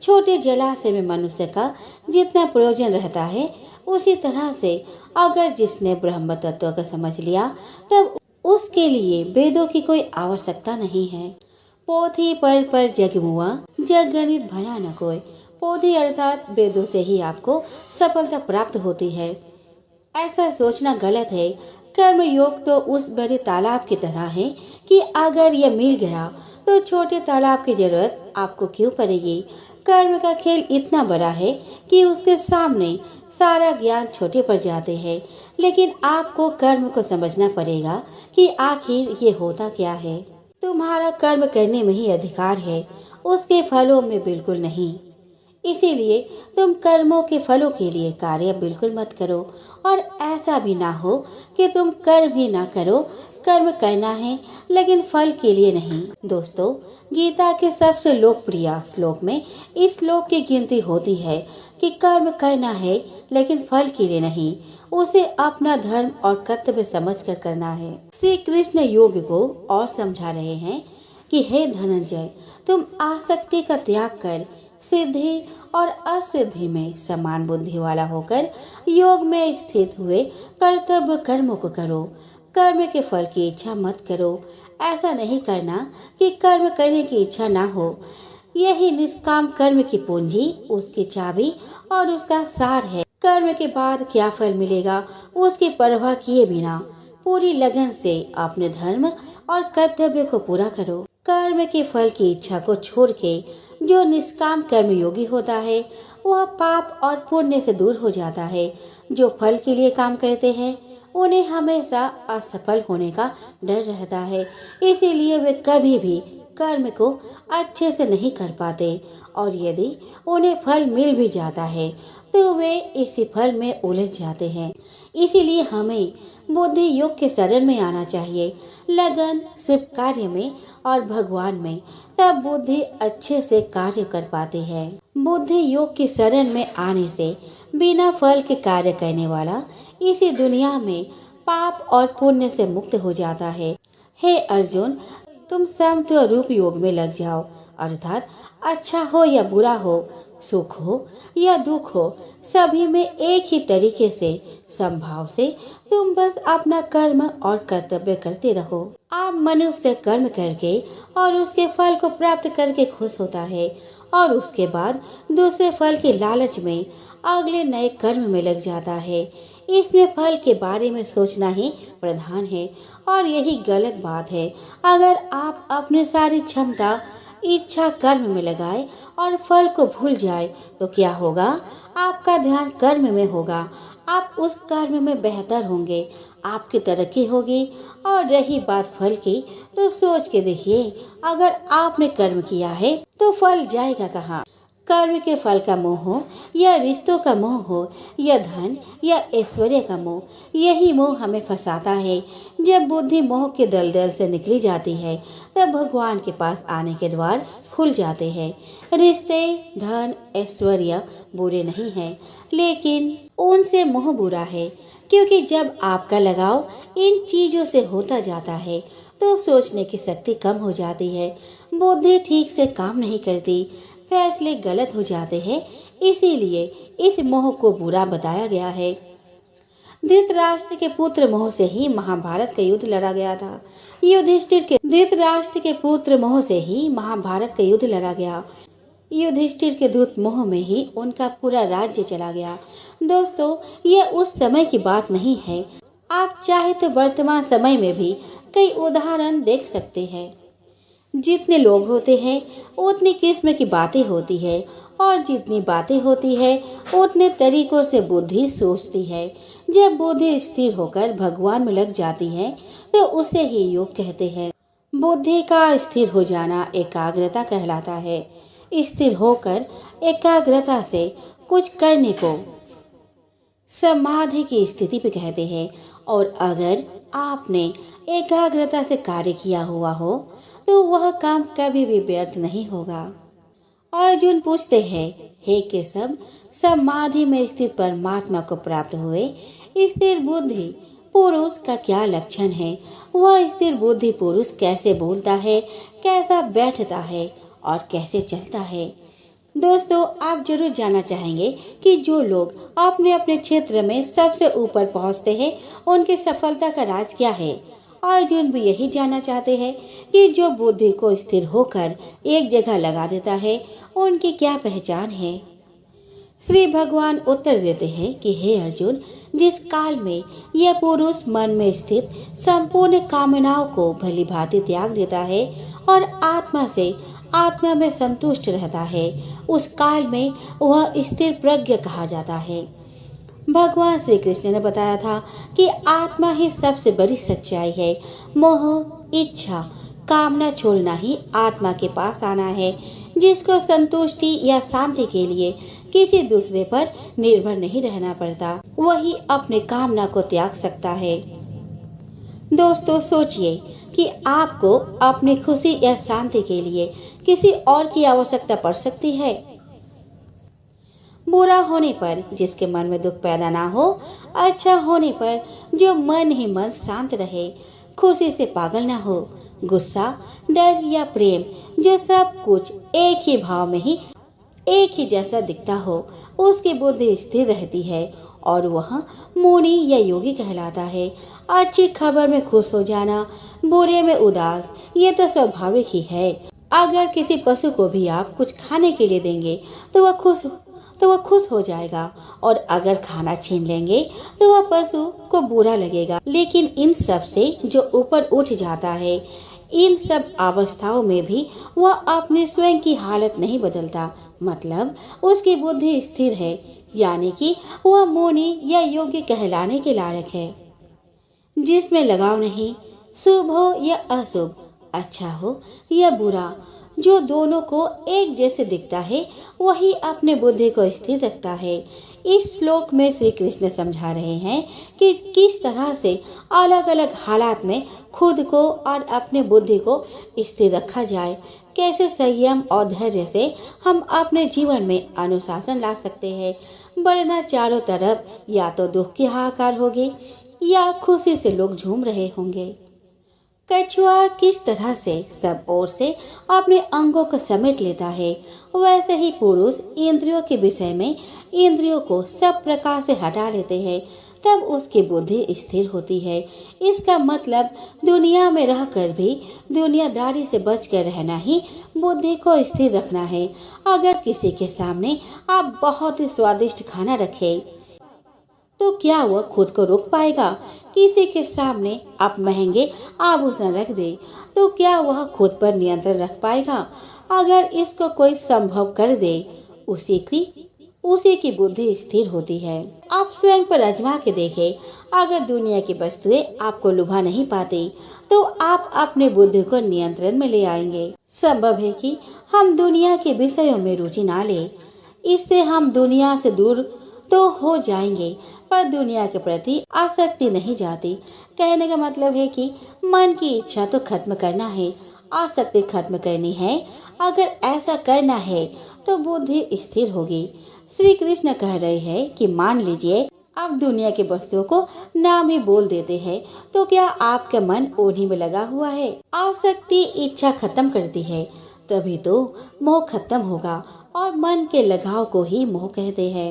छोटे जलाशय में मनुष्य का जितना प्रयोजन रहता है, उसी तरह से अगर जिसने ब्रह्म तत्व को समझ लिया तब उसके लिए वेदों की कोई आवश्यकता नहीं है। पोथी पर जग मुआ, जग गणित भला न कोई। पोथी अर्थात वेदों से ही आपको सफलता प्राप्त होती है, ऐसा सोचना गलत है। कर्म योग तो उस बड़े तालाब की तरह है कि अगर यह मिल गया तो छोटे तालाब की जरूरत आपको क्यों पड़ेगी। कर्म का खेल इतना बड़ा है कि उसके सामने सारा ज्ञान छोटे पड़ जाते हैं, लेकिन आपको कर्म को समझना पड़ेगा कि आखिर ये होता क्या है। तुम्हारा कर्म करने में ही अधिकार है, उसके फलों में बिल्कुल नहीं। इसीलिए तुम कर्मों के फलों के लिए कार्य बिल्कुल मत करो, और ऐसा भी ना हो कि तुम कर्म ही ना करो। कर्म करना है लेकिन फल के लिए नहीं। दोस्तों, गीता के सबसे लोकप्रिय श्लोक में इस श्लोक की गिनती होती है कि कर्म करना है लेकिन फल के लिए नहीं, उसे अपना धर्म और कर्तव्य समझकर करना है। श्री कृष्ण योग को और समझा रहे हैं। कि हे धनंजय, तुम आसक्ति का त्याग कर सिद्धि और असिद्धि में समान बुद्धि वाला होकर योग में स्थित हुए कर्तव्य कर्मों को करो। कर्म के फल की इच्छा मत करो। ऐसा नहीं करना कि कर्म करने की इच्छा ना हो। यही निष्काम कर्म की पूंजी, उसकी चाबी और उसका सार है। कर्म के बाद क्या फल मिलेगा उसकी परवाह किए बिना पूरी लगन से अपने धर्म और कर्तव्य को पूरा करो। कर्म के फल की इच्छा को छोड़ के जो निष्काम कर्म योगी होता है वह पाप और पुण्य से दूर हो जाता है। जो फल के लिए काम करते हैं उन्हें हमेशा असफल होने का डर रहता है, इसीलिए वे कभी भी कर्म को अच्छे से नहीं कर पाते और यदि उन्हें फल मिल भी जाता है तो वे इसी फल में उलझ जाते हैं। इसीलिए हमें बुद्धि योग के शरण में आना चाहिए, लगन सिर्फ कार्य में और भगवान में, तब बुद्धि अच्छे से कार्य कर पाती है। बुद्धि योग के शरण में आने से बिना फल के कार्य करने वाला इसी दुनिया में पाप और पुण्य से मुक्त हो जाता है। हे अर्जुन, तुम समत्व रूप योग में लग जाओ, अर्थात अच्छा हो या बुरा हो, सुख हो या दुख हो, सभी में एक ही तरीके से समभाव से तुम बस अपना कर्म और कर्तव्य करते रहो। आप मनुष्य कर्म करके और उसके फल को प्राप्त करके खुश होता है और उसके बाद दूसरे फल के लालच में अगले नए कर्म में लग जाता है। इसमें फल के बारे में सोचना ही प्रधान है और यही गलत बात है। अगर आप अपनी सारी क्षमता इच्छा कर्म में लगाए और फल को भूल जाए तो क्या होगा? आपका ध्यान कर्म में होगा, आप उस कर्म में बेहतर होंगे, आपकी तरक्की होगी। और रही बात फल की, तो सोच के देखिए, अगर आपने कर्म किया है तो फल जाएगा कहाँ? कर्म के फल का मोह हो या रिश्तों का मोह हो या धन या ऐश्वर्य का मोह, यही मोह हमें फंसाता है। जब बुद्धि मोह के दलदल से निकली जाती है तब भगवान के पास आने के द्वार खुल जाते हैं। रिश्ते, धन, ऐश्वर्य बुरे नहीं हैं, लेकिन उनसे मोह बुरा है, क्योंकि जब आपका लगाव इन चीजों से होता जाता है तो सोचने की शक्ति कम हो जाती है, बुद्धि ठीक से काम नहीं करती, फैसले गलत हो जाते हैं। इसीलिए इस मोह को बुरा बताया गया है। धृतराष्ट्र के पुत्र मोह से ही महाभारत का युद्ध लड़ा गया था। धृतराष्ट्र के पुत्र मोह से ही महाभारत का युद्ध लड़ा गया। युधिष्ठिर के दूत मोह में ही उनका पूरा राज्य चला गया। दोस्तों, यह उस समय की बात नहीं है। आप चाहे तो वर्तमान समय में भी कई उदाहरण देख सकते हैं। जितने लोग होते हैं उतनी किस्म की बातें होती है और जितनी बातें होती है उतने तरीकों से बुद्धि सोचती है। जब बुद्धि स्थिर होकर भगवान में लग जाती है तो उसे ही योग कहते हैं। बुद्धि का स्थिर हो जाना एकाग्रता कहलाता है। स्थिर होकर एकाग्रता से कुछ करने को समाधि की स्थिति पे कहते हैं। और अगर आपने एकाग्रता से कार्य किया हुआ हो तो वह काम कभी भी व्यर्थ नहीं होगा। अर्जुन पूछते हैं, हे केशव, समाधि में स्थित परमात्मा को प्राप्त हुए स्थिर बुद्धि पुरुष का क्या लक्षण है? वह स्थिर बुद्धि पुरुष कैसे बोलता है, कैसा बैठता है और कैसे चलता है? दोस्तों, आप जरूर जानना चाहेंगे कि जो लोग अपने अपने क्षेत्र में सबसे ऊपर पहुंचते हैं उनकी सफलता का राज क्या है। अर्जुन भी यही जानना चाहते हैं कि जो बुद्धि को स्थिर होकर एक जगह लगा देता है उनकी क्या पहचान है। श्री भगवान उत्तर देते हैं कि हे अर्जुन, जिस काल में यह पुरुष मन में स्थित संपूर्ण कामनाओं को भली भांति त्याग देता है और आत्मा से आत्मा में संतुष्ट रहता है, उस काल में वह स्थिर प्रज्ञ कहा जाता है। भगवान श्री कृष्ण ने बताया था कि आत्मा ही सबसे बड़ी सच्चाई है। मोह, इच्छा, कामना छोड़ना ही आत्मा के पास आना है, जिसको संतुष्टि या शांति के लिए किसी दूसरे पर निर्भर नहीं रहना पड़ता, वही अपने कामना को त्याग सकता है। दोस्तों, सोचिए कि आपको अपनी खुशी या शांति के लिए किसी और की आवश्यकता पड़ सकती है। बुरा होने पर जिसके मन में दुख पैदा ना हो, अच्छा होने पर जो मन ही मन शांत रहे, खुशी से पागल ना हो। गुस्सा, डर या प्रेम, जो सब कुछ एक ही भाव में ही एक ही जैसा दिखता हो, उसकी बुद्धि स्थिर रहती है और वह मुनि या योगी कहलाता है। अच्छी खबर में खुश हो जाना, बुरे में उदास, ये तो स्वाभाविक ही है। अगर किसी पशु को भी आप कुछ खाने के लिए देंगे तो वह खुश हो जाएगा, और अगर खाना छीन लेंगे तो वह पशु को बुरा लगेगा। लेकिन इन सब से जो ऊपर उठ जाता है, इन सब अवस्थाओं में भी वह अपने स्वयं की हालत नहीं बदलता, मतलब उसकी बुद्धि स्थिर है, यानी कि वह मुनि या योग्य कहलाने के लायक है, जिसमें लगाव नहीं। शुभ हो या अशुभ, अच्छा हो या बुरा, जो दोनों को एक जैसे दिखता है, वही अपने बुद्धि को स्थिर रखता है। इस श्लोक में श्री कृष्ण समझा रहे हैं कि किस तरह से अलग अलग हालात में खुद को और अपने बुद्धि को स्थिर रखा जाए, कैसे संयम और धैर्य से हम अपने जीवन में अनुशासन ला सकते हैं, वरना चारों तरफ या तो दुख की हाहाकार होगी या खुशी से लोग झूम रहे होंगे। कछुआ किस तरह से सब ओर से अपने अंगों को समेट लेता है, वैसे ही पुरुष इंद्रियों के विषय में इंद्रियों को सब प्रकार से हटा लेते हैं, तब उसकी बुद्धि स्थिर होती है। इसका मतलब दुनिया में रहकर भी दुनियादारी से बचकर रहना ही बुद्धि को स्थिर रखना है। अगर किसी के सामने आप बहुत ही स्वादिष्ट खाना रखें तो क्या वह खुद को रोक पाएगा? किसी के सामने आप महंगे आभूषण रख दे तो क्या वह खुद पर नियंत्रण रख पाएगा? अगर इसको कोई संभव कर दे, उसी की बुद्धि स्थिर होती है। आप स्वयं पर आजमा के देखें, अगर दुनिया की वस्तुएं आपको लुभा नहीं पाती तो आप अपने बुद्धि को नियंत्रण में ले आएंगे। संभव है कि हम दुनिया के विषयों में रुचि ना ले, इससे हम दुनिया से दूर तो हो जाएंगे, पर दुनिया के प्रति आसक्ति नहीं जाती। कहने का मतलब है कि मन की इच्छा तो खत्म करना है, आसक्ति खत्म करनी है। अगर ऐसा करना है तो बुद्धि स्थिर होगी। श्री कृष्ण कह रहे हैं कि मान लीजिए आप दुनिया की वस्तुओं को नाम ही बोल देते हैं, तो क्या आपका मन उन्हीं में लगा हुआ है? आसक्ति इच्छा खत्म करती है, तभी तो मोह खत्म होगा, और मन के लगाव को ही मोह कहते हैं।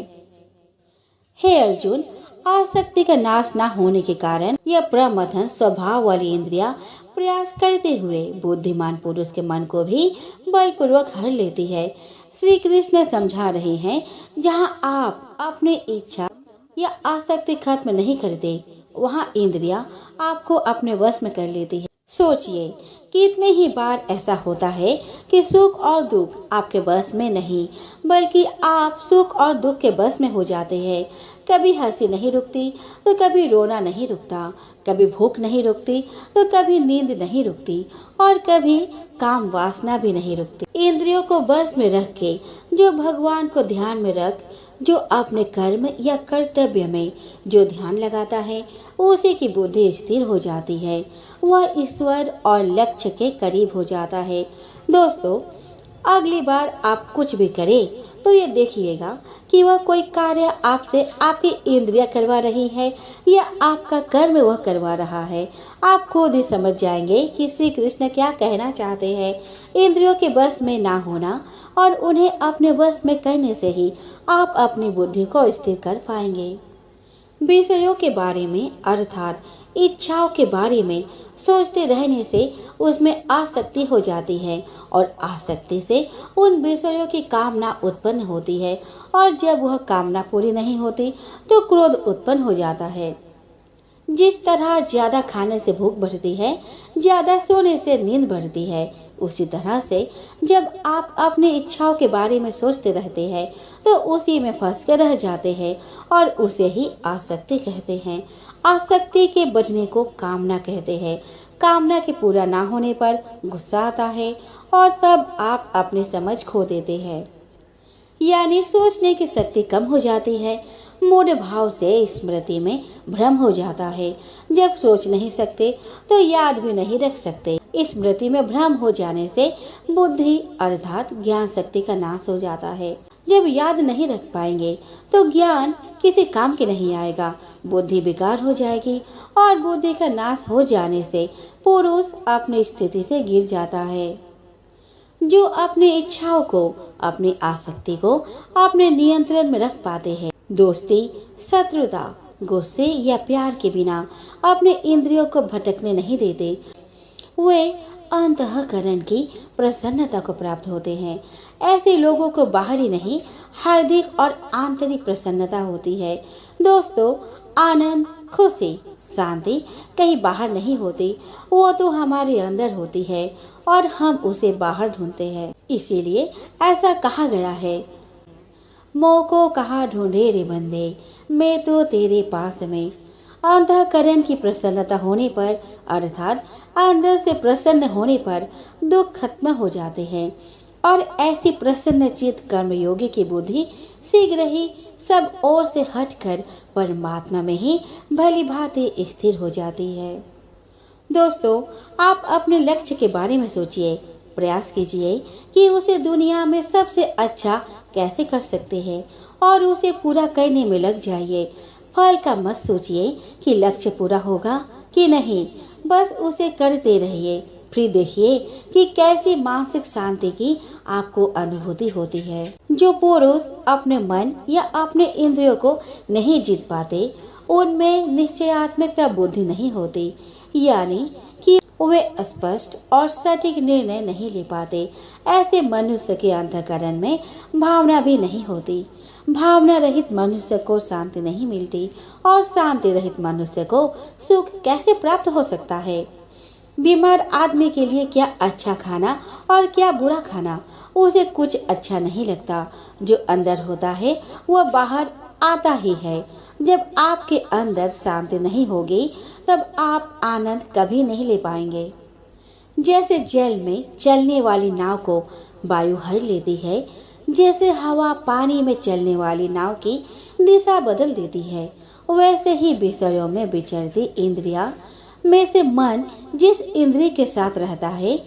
हे अर्जुन, आसक्ति का नाश न होने के कारण यह प्रमथन स्वभाव वाली इंद्रियां प्रयास करते हुए बुद्धिमान पुरुष के मन को भी बलपूर्वक हर लेती है। श्री कृष्ण समझा रहे हैं, जहां आप अपनी इच्छा या आसक्ति खत्म नहीं करते, वहां इंद्रियां आपको अपने वश में कर लेती है। सोचिए, कितने ही बार ऐसा होता है कि सुख और दुख आपके बस में नहीं, बल्कि आप सुख और दुख के बस में हो जाते हैं। कभी हंसी नहीं रुकती तो कभी रोना नहीं रुकता, कभी भूख नहीं रुकती तो कभी नींद नहीं रुकती, और कभी काम वासना भी नहीं रुकती। इंद्रियों को बस में रख के जो भगवान को ध्यान में रख, जो अपने कर्म या कर्तव्य में जो ध्यान लगाता है, उसी की बुद्धि स्थिर हो जाती है। वह ईश्वर और लक्ष्य के करीब हो जाता है। दोस्तों, अगली बार आप कुछ भी करें तो ये देखिएगा कि वह कोई कार्य आपसे आपकी इंद्रियां करवा रही है या आपका कर्म वह करवा रहा है। आप खुद ही समझ जाएंगे कि श्री कृष्ण क्या कहना चाहते हैं। इंद्रियों के बस में ना होना और उन्हें अपने बस में करने से ही आप अपनी बुद्धि को स्थिर कर पाएंगे। विषयों के बारे में अर्थात इच्छाओं के बारे में सोचते रहने से उसमें आसक्ति हो जाती है, और आसक्ति से उन विषयों की कामना उत्पन्न होती है, और जब वह कामना पूरी नहीं होती तो क्रोध उत्पन्न हो जाता है। जिस तरह ज्यादा खाने से भूख बढ़ती है, ज्यादा सोने से नींद बढ़ती है, उसी तरह से जब आप अपनी इच्छाओं के बारे में सोचते रहते हैं तो उसी में फंस कर रह जाते हैं, और उसे ही आसक्ति कहते हैं। आसक्ति के बढ़ने को कामना कहते हैं। कामना के पूरा ना होने पर गुस्सा आता है, और तब आप अपनी समझ खो देते हैं, यानी सोचने की शक्ति कम हो जाती है। मूढ़ भाव से स्मृति में भ्रम हो जाता है। जब सोच नहीं सकते तो याद भी नहीं रख सकते। स्मृति में भ्रम हो जाने से बुद्धि अर्थात ज्ञान शक्ति का नाश हो जाता है। जब याद नहीं रख पाएंगे तो ज्ञान किसी काम के नहीं आएगा, बुद्धि बेकार हो जाएगी और बुद्धि का नाश हो जाने से पुरुष अपनी स्थिति से गिर जाता है। जो अपनी इच्छाओं को, अपनी आसक्ति को अपने नियंत्रण में रख पाते हैं, दोस्ती, शत्रुता, गुस्से या प्यार के बिना अपने इंद्रियों को भटकने नहीं देते, वे अंतःकरण की प्रसन्नता को प्राप्त होते हैं। ऐसे लोगों को बाहरी नहीं, हार्दिक और आंतरिक प्रसन्नता होती है। दोस्तों, आनंद, खुशी, शांति कहीं बाहर नहीं होती, वो तो हमारे अंदर होती है और हम उसे बाहर ढूंढते हैं। इसीलिए ऐसा कहा गया है, मोह को कहाँ ढूंढे रे बंदे, मैं तो तेरे पास में। अंतःकरण की प्रसन्नता होने पर अर्थात अंदर से प्रसन्न होने पर दुख खत्म हो जाते हैं और ऐसी प्रसन्न चित्त कर्मयोगी की बुद्धि शीघ्र ही सब ओर से हटकर परमात्मा में ही भली भांति स्थिर हो जाती है। दोस्तों, आप अपने लक्ष्य के बारे में सोचिए, प्रयास कीजिए कि उसे दुनिया में सबसे अच्छा कैसे कर सकते हैं और उसे पूरा करने में लग जाइए। फल का मत सोचिए कि लक्ष्य पूरा होगा कि नहीं, बस उसे करते रहिए। फिर देखिए कि कैसी मानसिक शांति की आपको अनुभूति होती है। जो पुरुष अपने मन या अपने इंद्रियों को नहीं जीत पाते, उनमें निश्चयात्मकता बुद्धि नहीं होती, यानी कि वे स्पष्ट और सटीक निर्णय नहीं ले पाते। ऐसे मनुष्य के अंतःकरण में भावना भी नहीं होती। भावना रहित मनुष्य को शांति नहीं मिलती और शांति रहित मनुष्य को सुख कैसे प्राप्त हो सकता है। बीमार आदमी के लिए क्या अच्छा खाना और क्या बुरा खाना, उसे कुछ अच्छा नहीं लगता। जो अंदर होता है वह बाहर आता ही है। जब आपके अंदर शांति नहीं होगी तब आप आनंद कभी नहीं ले पाएंगे। जैसे जल में चलने वाली नाव को वायु हर लेती है, जैसे हवा पानी में चलने वाली नाव की दिशा बदल देती है, वैसे ही विषयों में विचरती इंद्रिया में से मन जिस इंद्रिय के साथ रहता है,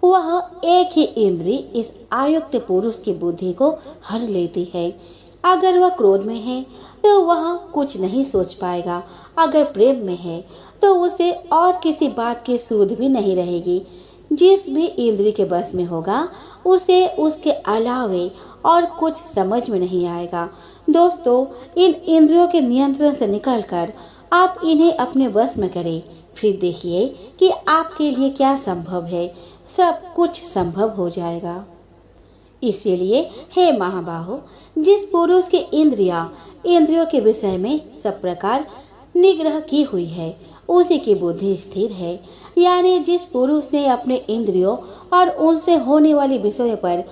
वह एक ही इंद्रिय इस आयुक्त पुरुष की बुद्धि को हर लेती है। अगर वह क्रोध में है तो वह कुछ नहीं सोच पाएगा, अगर प्रेम में है तो उसे और किसी बात की सूध भी नहीं रहेगी। जिस भी इंद्रिय के बस में होगा उसे उसके अलावे और कुछ समझ में नहीं आएगा। दोस्तों, इन इंद्रियों के नियंत्रण से निकलकर आप इन्हें अपने बस में करें, फिर देखिए कि आपके लिए क्या संभव है। सब कुछ संभव हो जाएगा। इसीलिए हे महाबाहो, जिस पुरुष की इंद्रियों के विषय में सब प्रकार निग्रह की हुई है, उसी की बुद्धि स्थिर है। यानी जिस पुरुष ने अपने इंद्रियों और उनसे होने वाली विषयों पर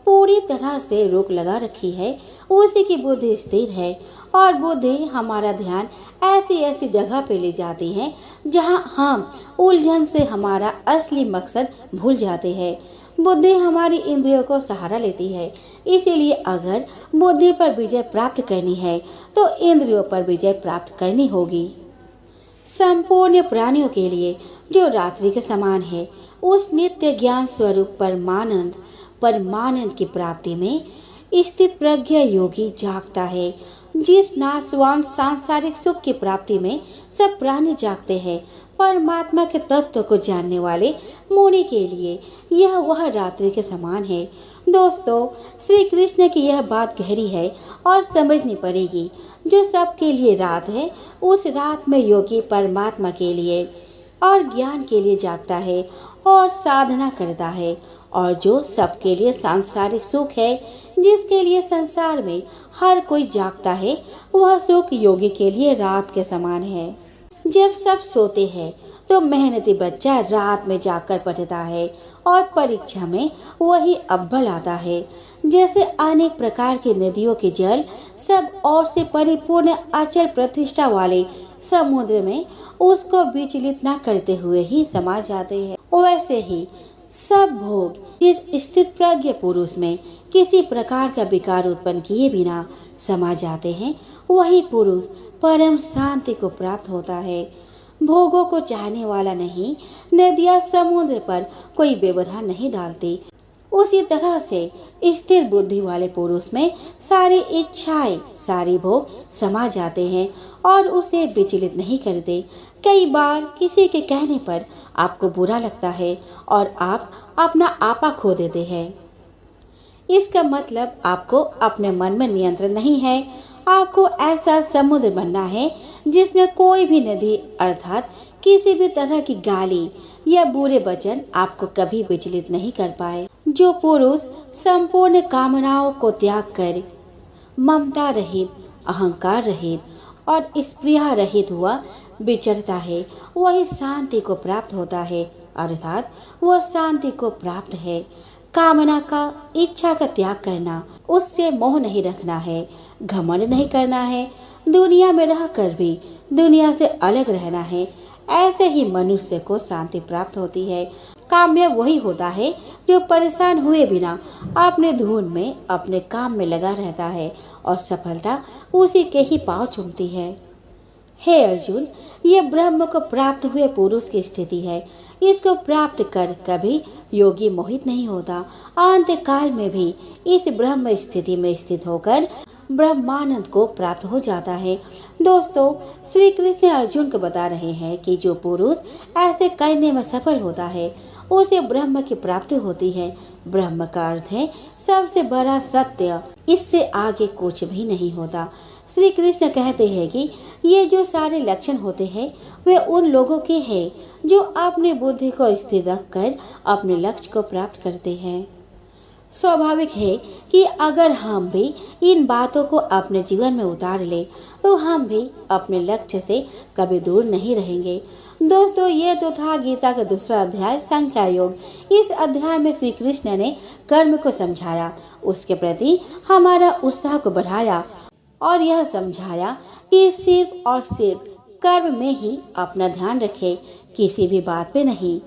पूरी तरह से रोक लगा रखी है, उसी की बुद्धि स्थिर है। और बुद्धि हमारा ध्यान ऐसी ऐसी जगह पे ले जाती है जहां हम उलझन से हमारा असली मकसद भूल जाते हैं। बुद्धि हमारी इंद्रियों को सहारा लेती है। इसीलिए अगर बुद्धि पर विजय प्राप्त करनी है तो इंद्रियों पर विजय प्राप्त करनी होगी। संपूर्ण प्राणियों के लिए जो रात्रि के समान है, उस नित्य ज्ञान स्वरूप परमानंद की प्राप्ति में स्थित प्रज्ञ योगी जागता है। जिस नाशवान सांसारिक सुख की प्राप्ति में सब प्राणी जागते हैं, परमात्मा के तत्व को जानने वाले मुनि के लिए यह वह रात्रि के समान है। दोस्तों, श्री कृष्ण की यह बात गहरी है और समझनी पड़ेगी। जो सबके लिए रात है, उस रात में योगी परमात्मा के लिए और ज्ञान के लिए जागता है और साधना करता है। और जो सबके लिए सांसारिक सुख है, जिसके लिए संसार में हर कोई जागता है, वह सुख योगी के लिए रात के समान है। जब सब सोते हैं तो मेहनती बच्चा रात में जाकर पढ़ता है और परीक्षा में वही अव्वल आता है। जैसे अनेक प्रकार की नदियों के जल सब ओर से परिपूर्ण अचल प्रतिष्ठा वाले समुद्र में उसको विचलित न करते हुए ही समा जाते हैं, वैसे ही सब भोग जिस स्थित प्रज्ञ पुरुष में किसी प्रकार का विकार उत्पन्न किए बिना समा जाते हैं, वही पुरुष परम शांति को प्राप्त होता है। भोगों को चाहने वाला नहीं, नदियाँ समुद्र पर कोई व्यवधान नहीं डालती, उसी तरह से स्थिर बुद्धि वाले पुरुष में सारी इच्छाएं, सारी भोग समा जाते हैं और उसे विचलित नहीं करते। कई बार किसी के कहने पर आपको बुरा लगता है और आप अपना आपा खो देते हैं। इसका मतलब आपको अपने मन में नियंत्रण नहीं है। आपको ऐसा समुद्र बनना है जिसमें कोई भी नदी अर्थात किसी भी तरह की गाली या बुरे वचन आपको कभी विचलित नहीं कर पाए। जो पुरुष संपूर्ण कामनाओं को त्याग कर ममता रहित, अहंकार रहित और स्पृहा रहित हुआ विचरता है, वही शांति को प्राप्त होता है, अर्थात वह शांति को प्राप्त है। कामना का, इच्छा का त्याग करना, उससे मोह नहीं रखना है, घमंड नहीं करना है, दुनिया में रहकर भी दुनिया से अलग रहना है। ऐसे ही मनुष्य को शांति प्राप्त होती है। कामयाब वही होता है जो परेशान हुए बिना अपने धुन में, अपने काम में लगा रहता है और सफलता उसी के ही पांव चूमती है। हे अर्जुन, ये ब्रह्म को प्राप्त हुए पुरुष की स्थिति है। इसको प्राप्त कर कभी योगी मोहित नहीं होता। अंत काल में भी इस ब्रह्म स्थिति में स्थित होकर ब्रह्मानंद को प्राप्त हो जाता है। दोस्तों, श्री कृष्ण अर्जुन को बता रहे हैं कि जो पुरुष ऐसे करने में सफल होता है उसे ब्रह्म की प्राप्ति होती है। ब्रह्म का अर्थ है सबसे बड़ा सत्य, इससे आगे कुछ भी नहीं होता। श्री कृष्ण कहते हैं कि ये जो सारे लक्षण होते हैं वे उन लोगों के हैं जो अपनी बुद्धि को स्थिर रखकर अपने लक्ष्य को प्राप्त करते हैं। स्वाभाविक है कि अगर हम भी इन बातों को अपने जीवन में उतार ले तो हम भी अपने लक्ष्य से कभी दूर नहीं रहेंगे। दोस्तों, ये तो था गीता का दूसरा अध्याय, संख्या योग। इस अध्याय में श्री कृष्ण ने कर्म को समझाया, उसके प्रति हमारा उत्साह को बढ़ाया और यह समझाया कि सिर्फ और सिर्फ कर्म में ही अपना ध्यान रखें, किसी भी बात पे नहीं।